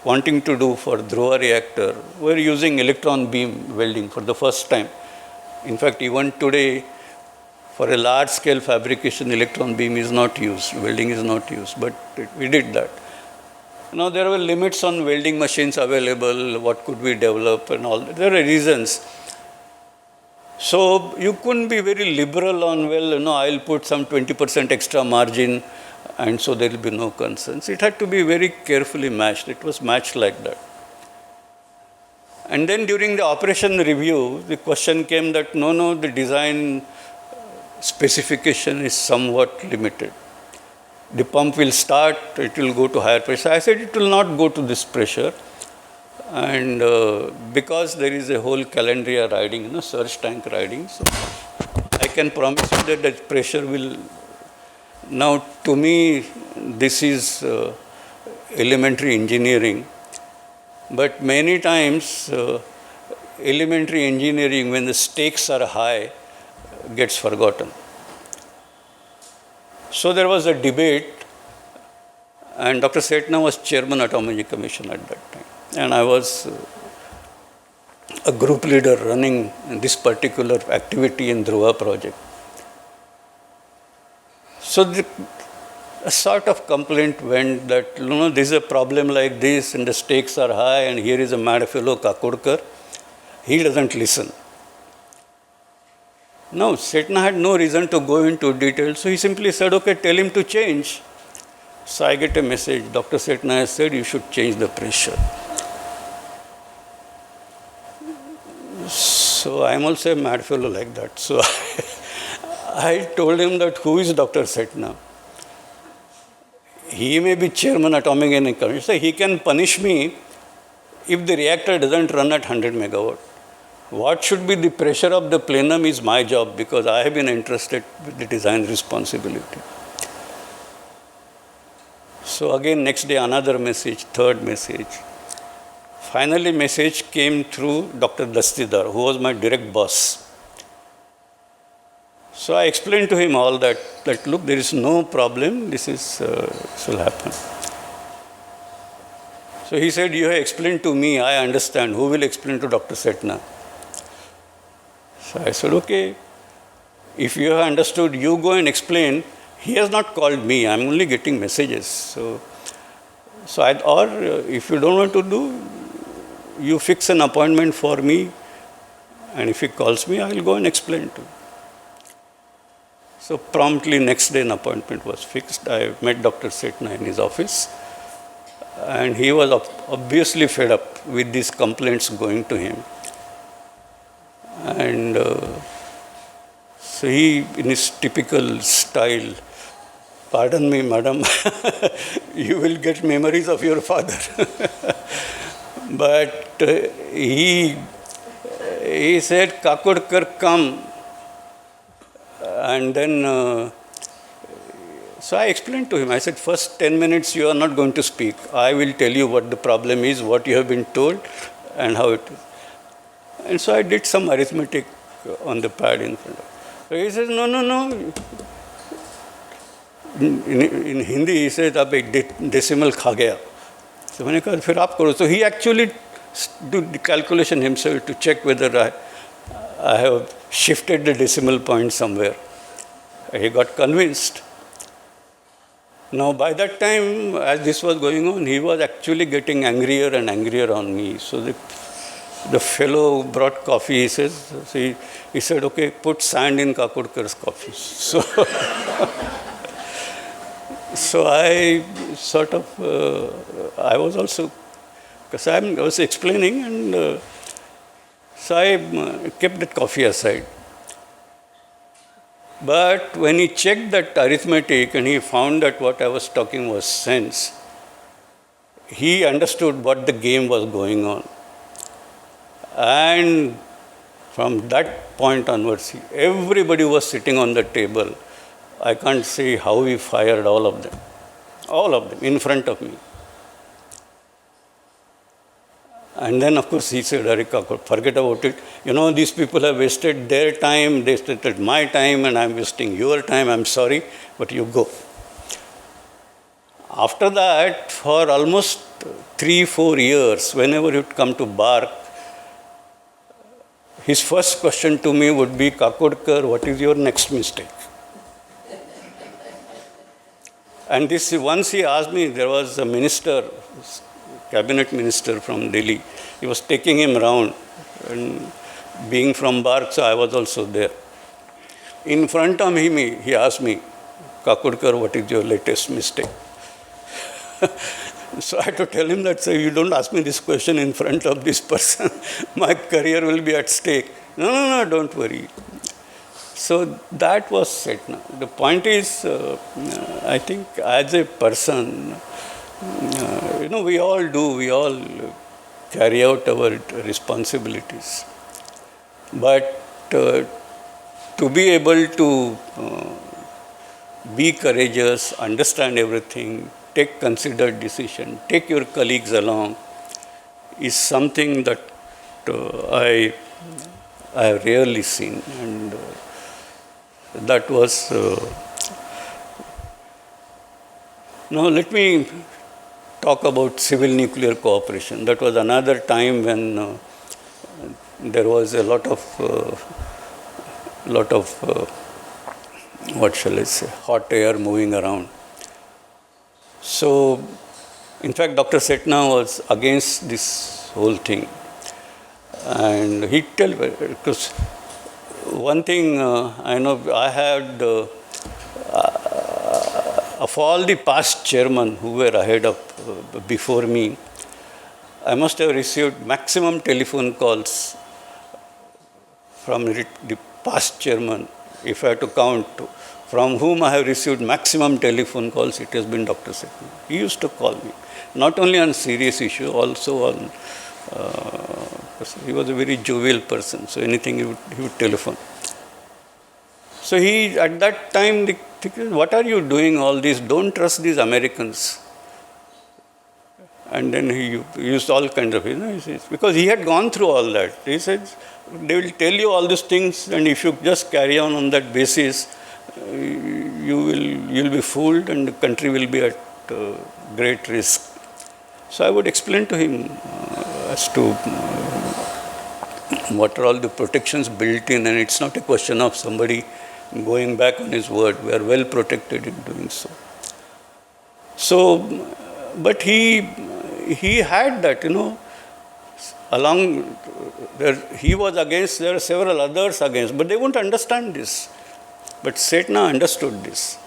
[SPEAKER 6] wanting to do for Dhruva reactor, we're using electron beam welding for the first time. In fact, even today, for a large scale fabrication, electron beam is not used, welding is not used, but we did that. Now, there were limits on welding machines available, what could we develop and all. There are reasons. So you couldn't be very liberal on, well, I'll put some 20% extra margin and so there will be no concerns. It had to be very carefully matched. It was matched like that. And then during the operation review, the question came that no, the design specification is somewhat limited. The pump will start, it will go to higher pressure. I said it will not go to this pressure. And because there is a whole calendar riding, surge tank riding, so I can promise you that the pressure will. Now, to me, this is elementary engineering. But many times, elementary engineering, when the stakes are high, gets forgotten. So there was a debate, and Dr. Sethna was chairman of Atomic Commission at that time. And I was a group leader running this particular activity in Dhruva project. So a sort of complaint went that, this is a problem like this and the stakes are high and here is a mad fellow, Kakodkar. He doesn't listen. Now, Sethna had no reason to go into detail, so he simply said, okay, tell him to change. So I get a message, Dr. Sethna has said you should change the pressure. So I am also a mad fellow like that. So I told him that who is Dr. Sethna? He may be chairman Atomic Energy Commission, so he can punish me if the reactor doesn't run at 100 megawatt. What should be the pressure of the plenum is my job because I have been entrusted with the design responsibility. So again, next day another message, third message. Finally, message came through Dr. Dastidar, who was my direct boss. So I explained to him all that look, there is no problem, this will happen. So he said, you have explained to me, I understand, who will explain to Dr. Sethna? So I said, okay, if you have understood, you go and explain. He has not called me, I am only getting messages. So if you don't want to do, you fix an appointment for me, and if he calls me, I will go and explain to him. So promptly next day an appointment was fixed. I met Dr. Sethna in his office, and he was obviously fed up with these complaints going to him. And so he, in his typical style, pardon me, madam, you will get memories of your father. But he said, Kakodkar, come. And then, so I explained to him, I said, first 10 minutes you are not going to speak. I will tell you what the problem is, what you have been told, and how it is. And so I did some arithmetic on the pad in front of him. So he says, no. In Hindi, he says, ab ek decimal kha gaya. So I said, fir aap karo. So he actually did the calculation himself to check whether I have shifted the decimal point somewhere. He got convinced. Now, by that time, as this was going on, he was actually getting angrier and angrier on me. So the fellow brought coffee, he says. So he said, okay, put sand in Kakodkar's coffee. So I sort of, I was also, because I was explaining, and so I kept that coffee aside. But when he checked that arithmetic and he found that what I was talking was sense, he understood what the game was going on. And from that point onwards, everybody was sitting on the table. I can't say how he fired all of them in front of me. And then, of course, he said, Arika, forget about it. These people have wasted their time, they wasted my time, and I'm wasting your time. I'm sorry, but you go. After that, for almost 3-4 years, whenever he would come to Bark, his first question to me would be, Kakodkar, what is your next mistake? And this, once he asked me, there was a minister, cabinet minister from Delhi. He was taking him around, and being from Bark, so I was also there. In front of him, he asked me, Kakodkar, what is your latest mistake? So I had to tell him that, sir, you don't ask me this question in front of this person. My career will be at stake. No, don't worry. So that was Sethna. The point is, I think as a person, we all carry out our responsibilities. But to be able to be courageous, understand everything, take considered decision, take your colleagues along, is something that I have rarely seen, and that was. Now let me talk about civil nuclear cooperation. That was another time when there was a lot of what shall I say, hot air moving around. So, in fact, Dr. Sethna was against this whole thing. And he tell, because one thing I know, I had, of all the past chairmen who were ahead of, before me, I must have received maximum telephone calls from the past chairman, if I have to count, from whom I have received maximum telephone calls, it has been Dr. Sethna. He used to call me, not only on serious issue, also on, he was a very jovial person, so anything he would telephone. So he, at that time, what are you doing all this? Don't trust these Americans. And then he used all kinds of, because he had gone through all that. He said, they will tell you all these things, and if you just carry on that basis, you'll be fooled and the country will be at great risk. So I would explain to him as to what are all the protections built in, and it's not a question of somebody going back on his word. We are well protected in doing so. So, but he had that, along there, he was against, there are several others against, but they won't understand this. But Sethna understood this,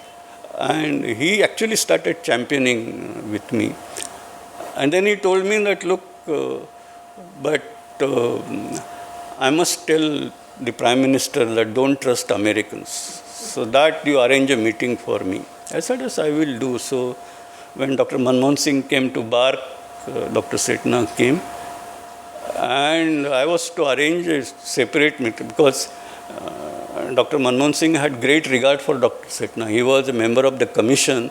[SPEAKER 6] and he actually started championing with me. And then he told me that, look, I must tell the Prime Minister that don't trust Americans, so that you arrange a meeting for me. I said, yes, I will do. So when Dr. Manmohan Singh came to Bark, Dr. Sethna came, and I was to arrange a separate meeting because Dr. Manmohan Singh had great regard for Dr. Sethna. He was a member of the commission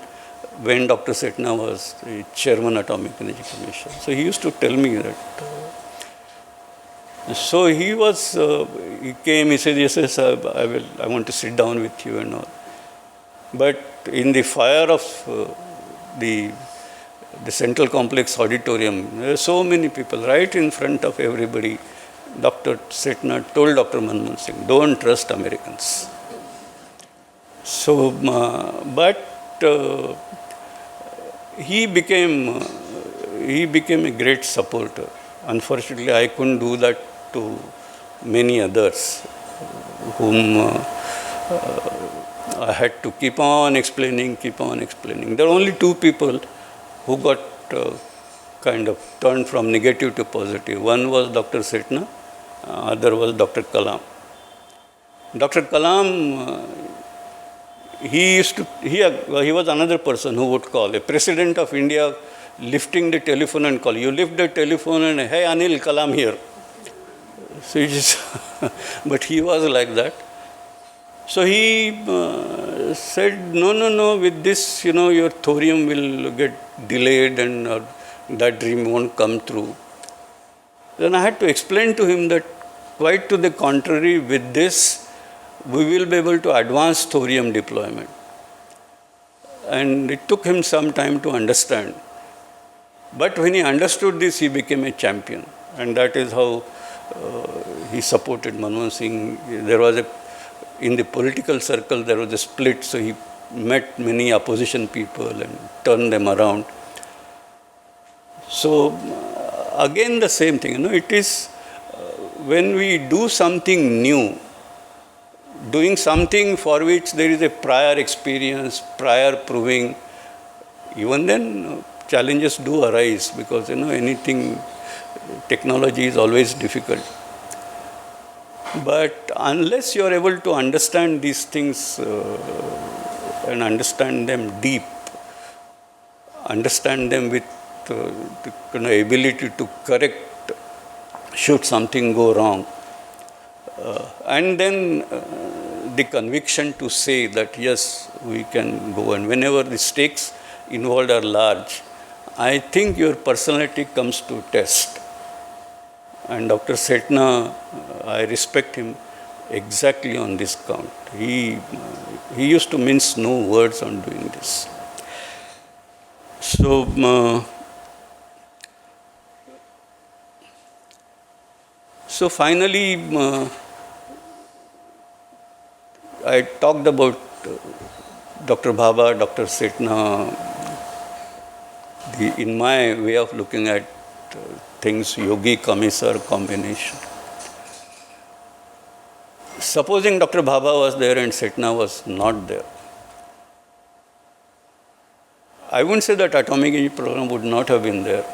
[SPEAKER 6] when Dr. Sethna was the chairman of Atomic Energy Commission. So he used to tell me that. So he came, he said, yes, I want to sit down with you and all. But in the fire of the Central Complex Auditorium, there were so many people right in front of everybody. Dr. Sethna told Dr. Manmohan Singh, don't trust Americans. So, but he became a great supporter. Unfortunately, I couldn't do that to many others whom I had to keep on explaining. There are only two people who got kind of turned from negative to positive. One was Dr. Sethna, other was Dr. Kalam. Dr. Kalam, he was another person who would call, a president of India lifting the telephone and call. You lift the telephone and, hey, Anil, Kalam here. So but he was like that. So he said, no, with this, your thorium will get delayed and that dream won't come true. Then I had to explain to him that quite to the contrary, with this, we will be able to advance thorium deployment. And it took him some time to understand. But when he understood this, he became a champion. And that is how he supported Manmohan Singh. In the political circle, there was a split, so he met many opposition people and turned them around. So, again, the same thing, it is, when we do something new, doing something for which there is a prior experience, prior proving, even then challenges do arise because anything, technology is always difficult. But unless you are able to understand these things and understand them deep, understand them with the ability to correct should something go wrong, and then the conviction to say that yes, we can go, and whenever the stakes involved are large, I think your personality comes to test. And Dr. Sethna, I respect him exactly on this count. He used to mince no words on doing this. So finally, I talked about Dr. Bhabha, Dr. Sethna, in my way of looking at things, yogi commissar combination. Supposing Dr. Bhabha was there and Sethna was not there, I wouldn't say that atomic energy program would not have been there.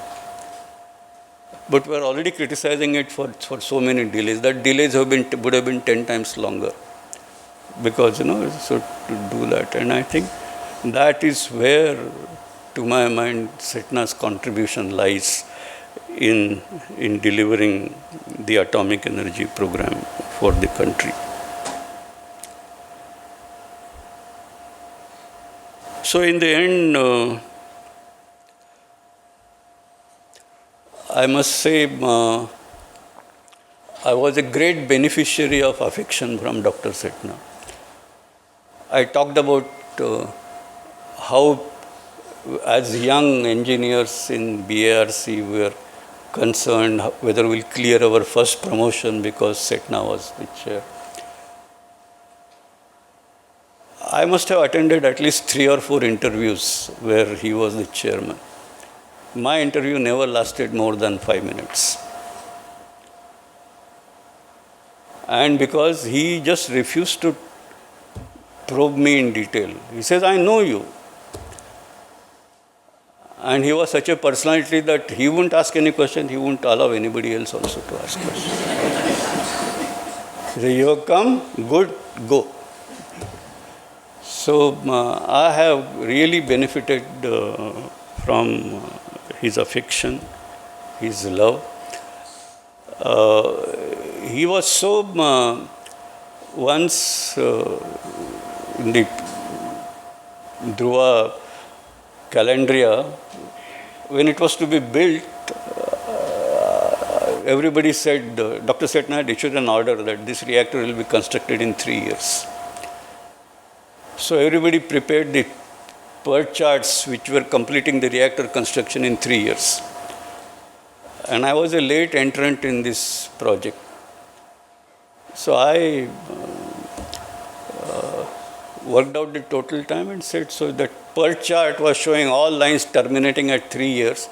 [SPEAKER 6] But we are already criticizing it for so many delays. That delays would have been 10 times longer. Because, so to do that. And I think that is where, to my mind, Sethna's contribution lies in delivering the atomic energy program for the country. So in the end, I must say I was a great beneficiary of affection from Dr. Sethna. I talked about how, as young engineers in BARC, we were concerned whether we'll clear our first promotion because Sethna was the chair. I must have attended at least 3 or 4 interviews where he was the chairman. My interview never lasted more than 5 minutes. And because he just refused to probe me in detail. He says, I know you. And he was such a personality that he wouldn't ask any question, he wouldn't allow anybody else also to ask questions. He said, you have come, good, go. So I have really benefited from his affection, his love. He was so, once in the Dhruva Calandria, when it was to be built, everybody said, Dr. Sethna had issued an order that this reactor will be constructed in 3 years. So everybody prepared the PERT charts which were completing the reactor construction in 3 years. And I was a late entrant in this project. So I worked out the total time and said, so that PERT chart was showing all lines terminating at 3 years,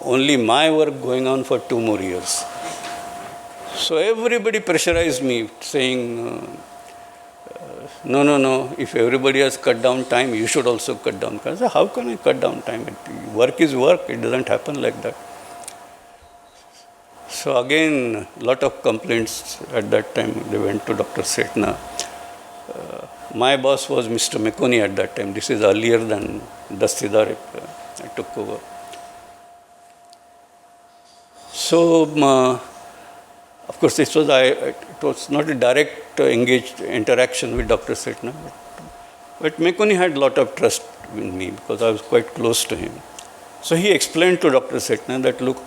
[SPEAKER 6] only my work going on for 2 more years. So everybody pressurized me saying, no, if everybody has cut down time, you should also cut down. I said, how can I cut down time? Work is work, it doesn't happen like that. So again, a lot of complaints at that time, they went to Dr. Sethna. My boss was Mr. Mekoni at that time. This is earlier than Dastidar I took over. So, of course, it was not a direct engaged interaction with Dr. Sethna, but Mekoni had a lot of trust in me because I was quite close to him. So he explained to Dr. Sethna that, look,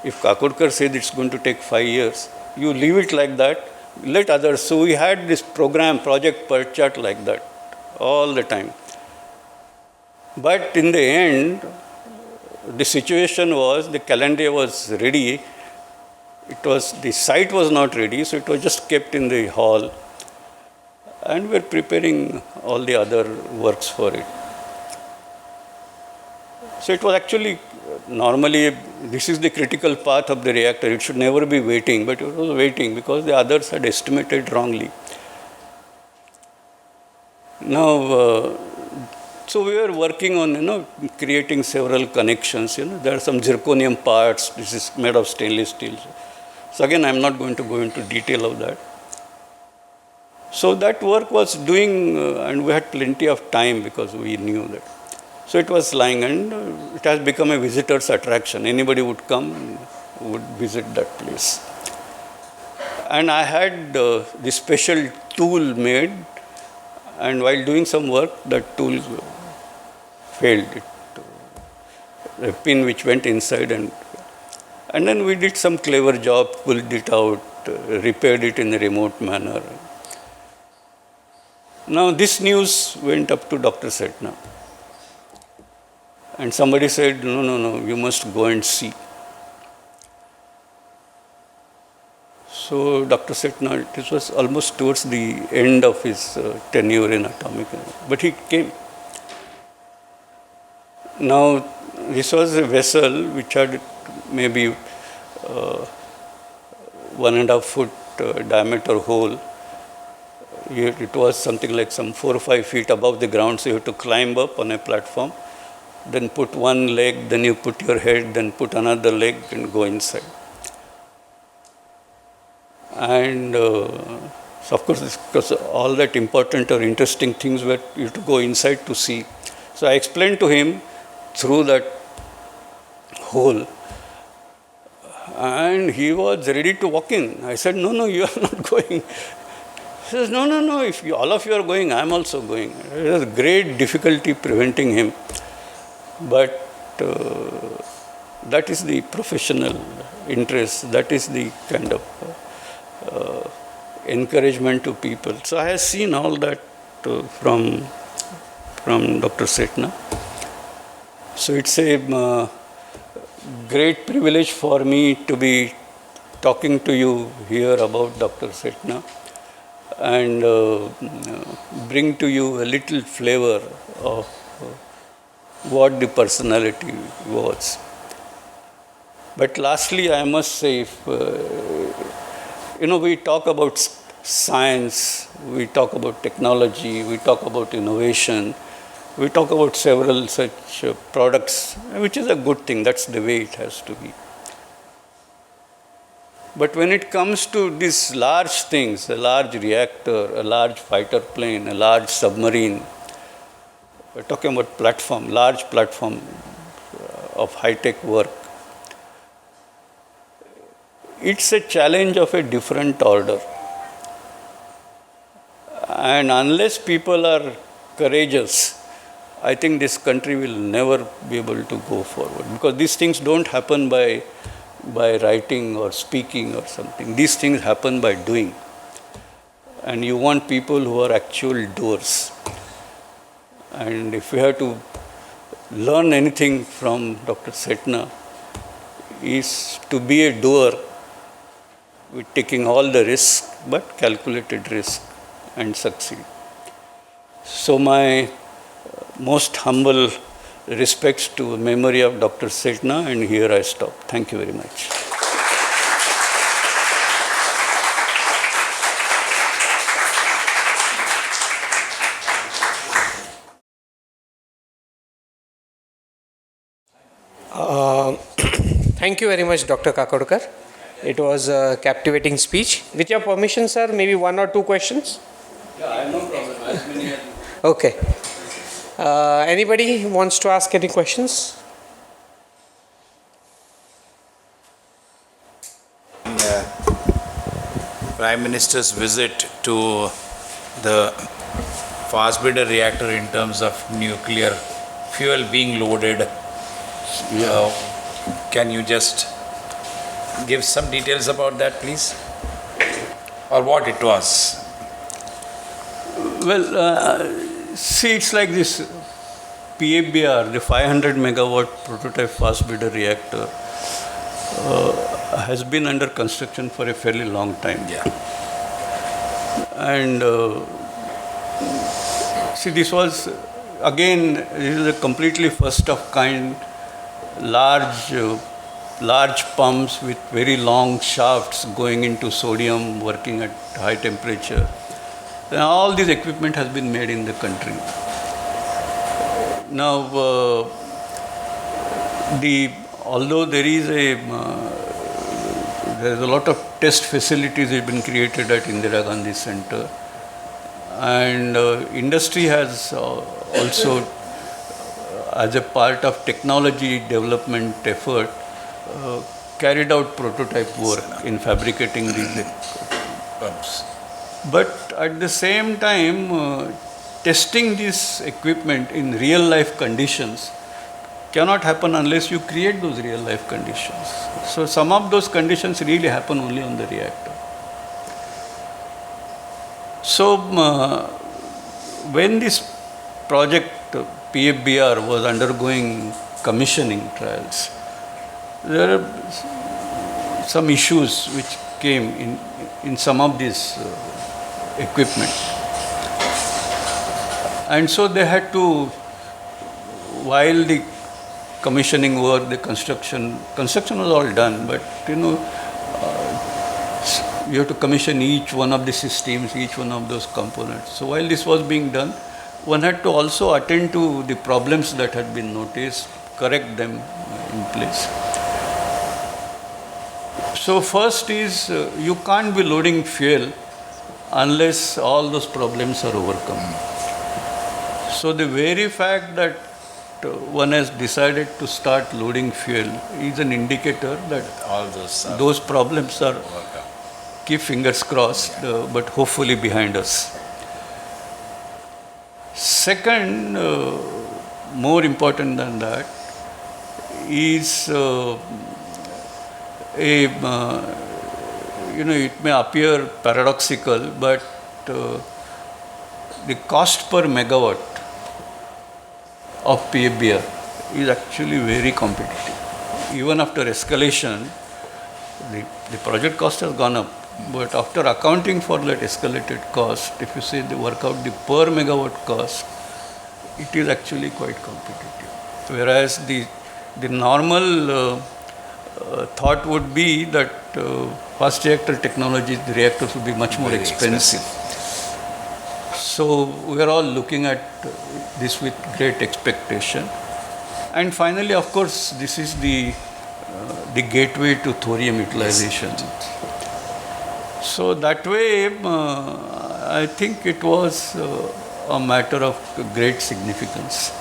[SPEAKER 6] if Kakodkar said it's going to take 5 years, you leave it like that, let others. So we had this project PERT chart like that all the time. But in the end, the situation was the calendar was ready. The site was not ready, so it was just kept in the hall. And we're preparing all the other works for it. So it was actually normally this is the critical path of the reactor. It should never be waiting, but it was waiting because the others had estimated wrongly. Now, so we were working on, creating several connections. There are some zirconium parts. This is made of stainless steel. So again, I'm not going to go into detail of that. So that work was doing, and we had plenty of time because we knew that. So it was lying, and it has become a visitor's attraction. Anybody would come, would visit that place. And I had this special tool made, and while doing some work, that tool failed. A pin which went inside, and then we did some clever job, pulled it out, repaired it in a remote manner. Now this news went up to Dr. Sethna. And somebody said, no, you must go and see. So Dr. Sethna, this was almost towards the end of his tenure in atomic energy, but he came. Now, this was a vessel which had maybe 1.5 foot diameter hole. It was something like some 4 or 5 feet above the ground, so you have to climb up on a platform, then put one leg, then you put your head, then put another leg and go inside. And so of course, because all that important or interesting things were you have to go inside to see. So I explained to him through that hole, and he was ready to walk in. I said, no, you are not going. He says, no, if all of you are going, I am also going. There was great difficulty preventing him. But that is the professional interest, that is the kind of encouragement to people. So I have seen all that from Dr. Sethna. So it's a great privilege for me to be talking to you here about Dr. Sethna and bring to you a little flavor of what the personality was. But lastly, I must say, we talk about science, we talk about technology, we talk about innovation, we talk about several such products, which is a good thing. That's the way it has to be. But when it comes to these large things, a large reactor, a large fighter plane, a large submarine, we're talking about large platform of high-tech work. It's a challenge of a different order. And unless people are courageous, I think this country will never be able to go forward. Because these things don't happen by writing or speaking or something. These things happen by doing. And you want people who are actual doers. And if we have to learn anything from Dr. Sethna, is to be a doer with taking all the risk, but calculated risk, and succeed. So my most humble respects to the memory of Dr. Sethna, and here I stop. Thank you very much.
[SPEAKER 1] Thank you very much, Dr. Kakodkar. It was a captivating speech. With your permission, sir, maybe 1 or 2 questions?
[SPEAKER 6] Yeah, I have no problem. As many as...
[SPEAKER 1] Okay. Anybody wants to ask any questions?
[SPEAKER 5] Prime Minister's visit to the fast breeder reactor in terms of nuclear fuel being loaded. Can you just give some details about that, please? Or what it was?
[SPEAKER 6] Well, see, it's like this PFBR, the 500 megawatt prototype fast breeder reactor, has been under construction for a fairly long time.
[SPEAKER 5] Yeah.
[SPEAKER 6] And see, this is a completely first of kind large, large pumps with very long shafts going into sodium, working at high temperature. And all this equipment has been made in the country. Now, although there is a lot of test facilities have been created at Indira Gandhi Center, and industry has also, as a part of technology development effort, carried out prototype work in fabricating these pumps. But at the same time, testing this equipment in real life conditions cannot happen unless you create those real life conditions. So some of those conditions really happen only on the reactor. So when this project PFBR was undergoing commissioning trials, there are some issues which came in some of this equipment. And so they had to, while the commissioning work, the construction was all done, but you have to commission each one of the systems, each one of those components. So while this was being done, one had to also attend to the problems that had been noticed, correct them in place. So first is, you can't be loading fuel unless all those problems are overcome. So the very fact that one has decided to start loading fuel is an indicator that
[SPEAKER 5] All
[SPEAKER 6] those problems are, keep fingers crossed, but hopefully behind us. Second, more important than that, is it may appear paradoxical, but the cost per megawatt of PFBR is actually very competitive. Even after escalation, the project cost has gone up, but after accounting for that escalated cost, if you say they work out the per megawatt cost, it is actually quite competitive. Whereas the normal thought would be that fast reactor technology, the reactors would be much more expensive. So we are all looking at this with great expectation. And finally, of course, this is the gateway to thorium utilization. So that way, I think it was a matter of great significance.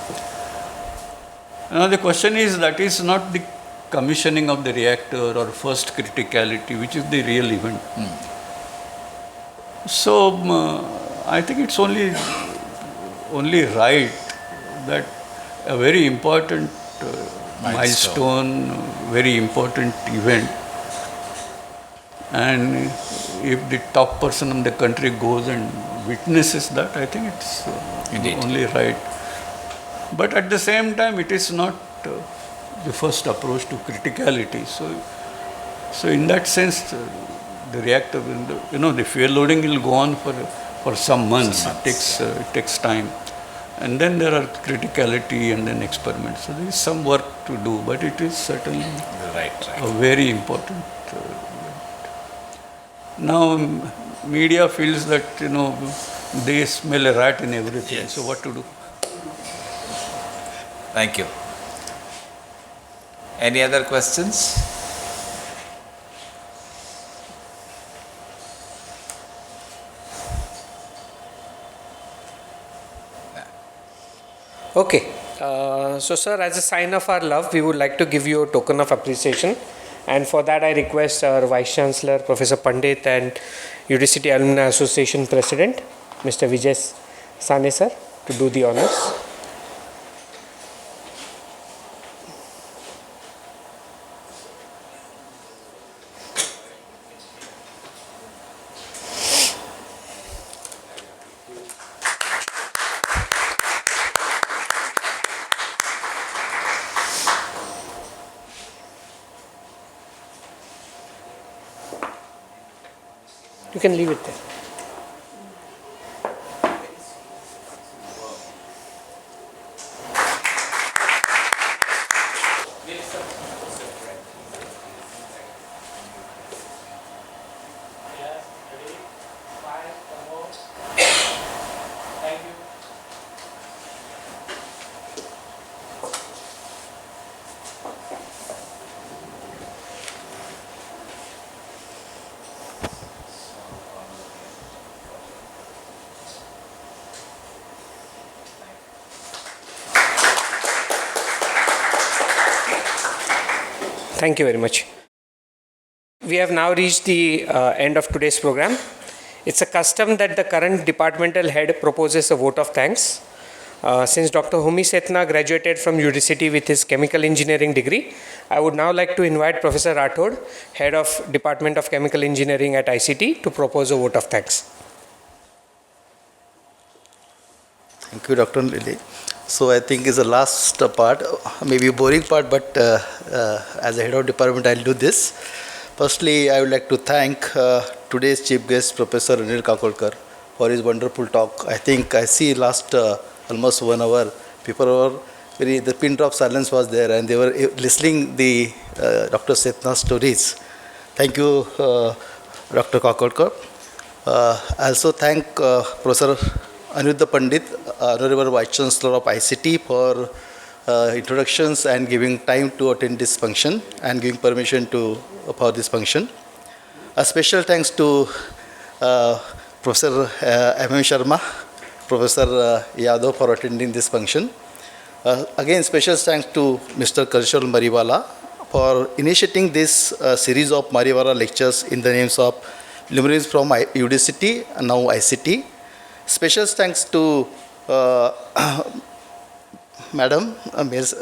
[SPEAKER 6] Now the question is, that is not the commissioning of the reactor or first criticality, which is the real event. So I think it's only right that a very important milestone, very important event, and if the top person in the country goes and witnesses that, I think it's only right. But at the same time, it is not the first approach to criticality. So in that sense, the reactor, the fuel loading will go on for some months. It takes time. And then there are criticality and then experiments. So there is some work to do, but it is certainly a very important event. Now, media feels that, they smell a rat in everything. Yes. So what to do?
[SPEAKER 5] Thank you. Any other questions?
[SPEAKER 1] Okay. So, sir, as a sign of our love, we would like to give you a token of appreciation. And for that, I request our Vice Chancellor, Professor Pandit, and UDCT Alumni Association President, Mr. Vijay Sane, sir, to do the honors. You can leave it there. Thank you very much. We have now reached the end of today's program. It's a custom that the current departmental head proposes a vote of thanks. Since Dr. Homi Sethna graduated from UDCT with his chemical engineering degree, I would now like to invite Professor Rathod, head of Department of Chemical Engineering at ICT, to propose a vote of thanks.
[SPEAKER 7] Thank you, Dr. Lily. So I think is the last part, maybe a boring part, but as a head of department, I'll do this. Firstly, I would like to thank today's chief guest, Professor Anil Kakodkar, for his wonderful talk. I think I see last almost 1 hour, people were the pin drop silence was there, and they were listening the Dr. Sethna's stories. Thank you, Dr. Kakodkar. I also thank Professor Aniruddha Pandit, Honorable Vice Chancellor of ICT, for introductions and giving time to attend this function and giving permission for this function. A special thanks to Professor M.M. Sharma, Professor Yadav for attending this function. Again, special thanks to Mr. Karshal Mariwala for initiating this series of Mariwala lectures in the names of luminaries from UDCT and now ICT. Special thanks to Madam, Ms.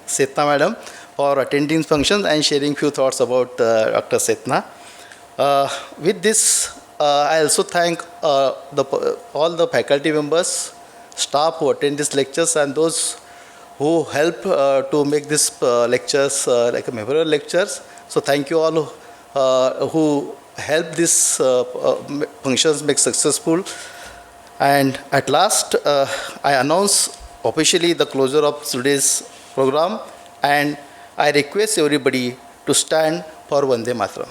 [SPEAKER 7] Sethna Madam, for attending functions and sharing few thoughts about Dr. Sethna. With this, I also thank all the faculty members, staff who attend these lectures, and those who help to make these lectures like a memorial lectures. So thank you all who help these functions make successful. And at last, I announce officially the closure of today's program, and I request everybody to stand for Vande Mataram.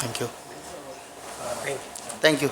[SPEAKER 7] Thank you. Thank you.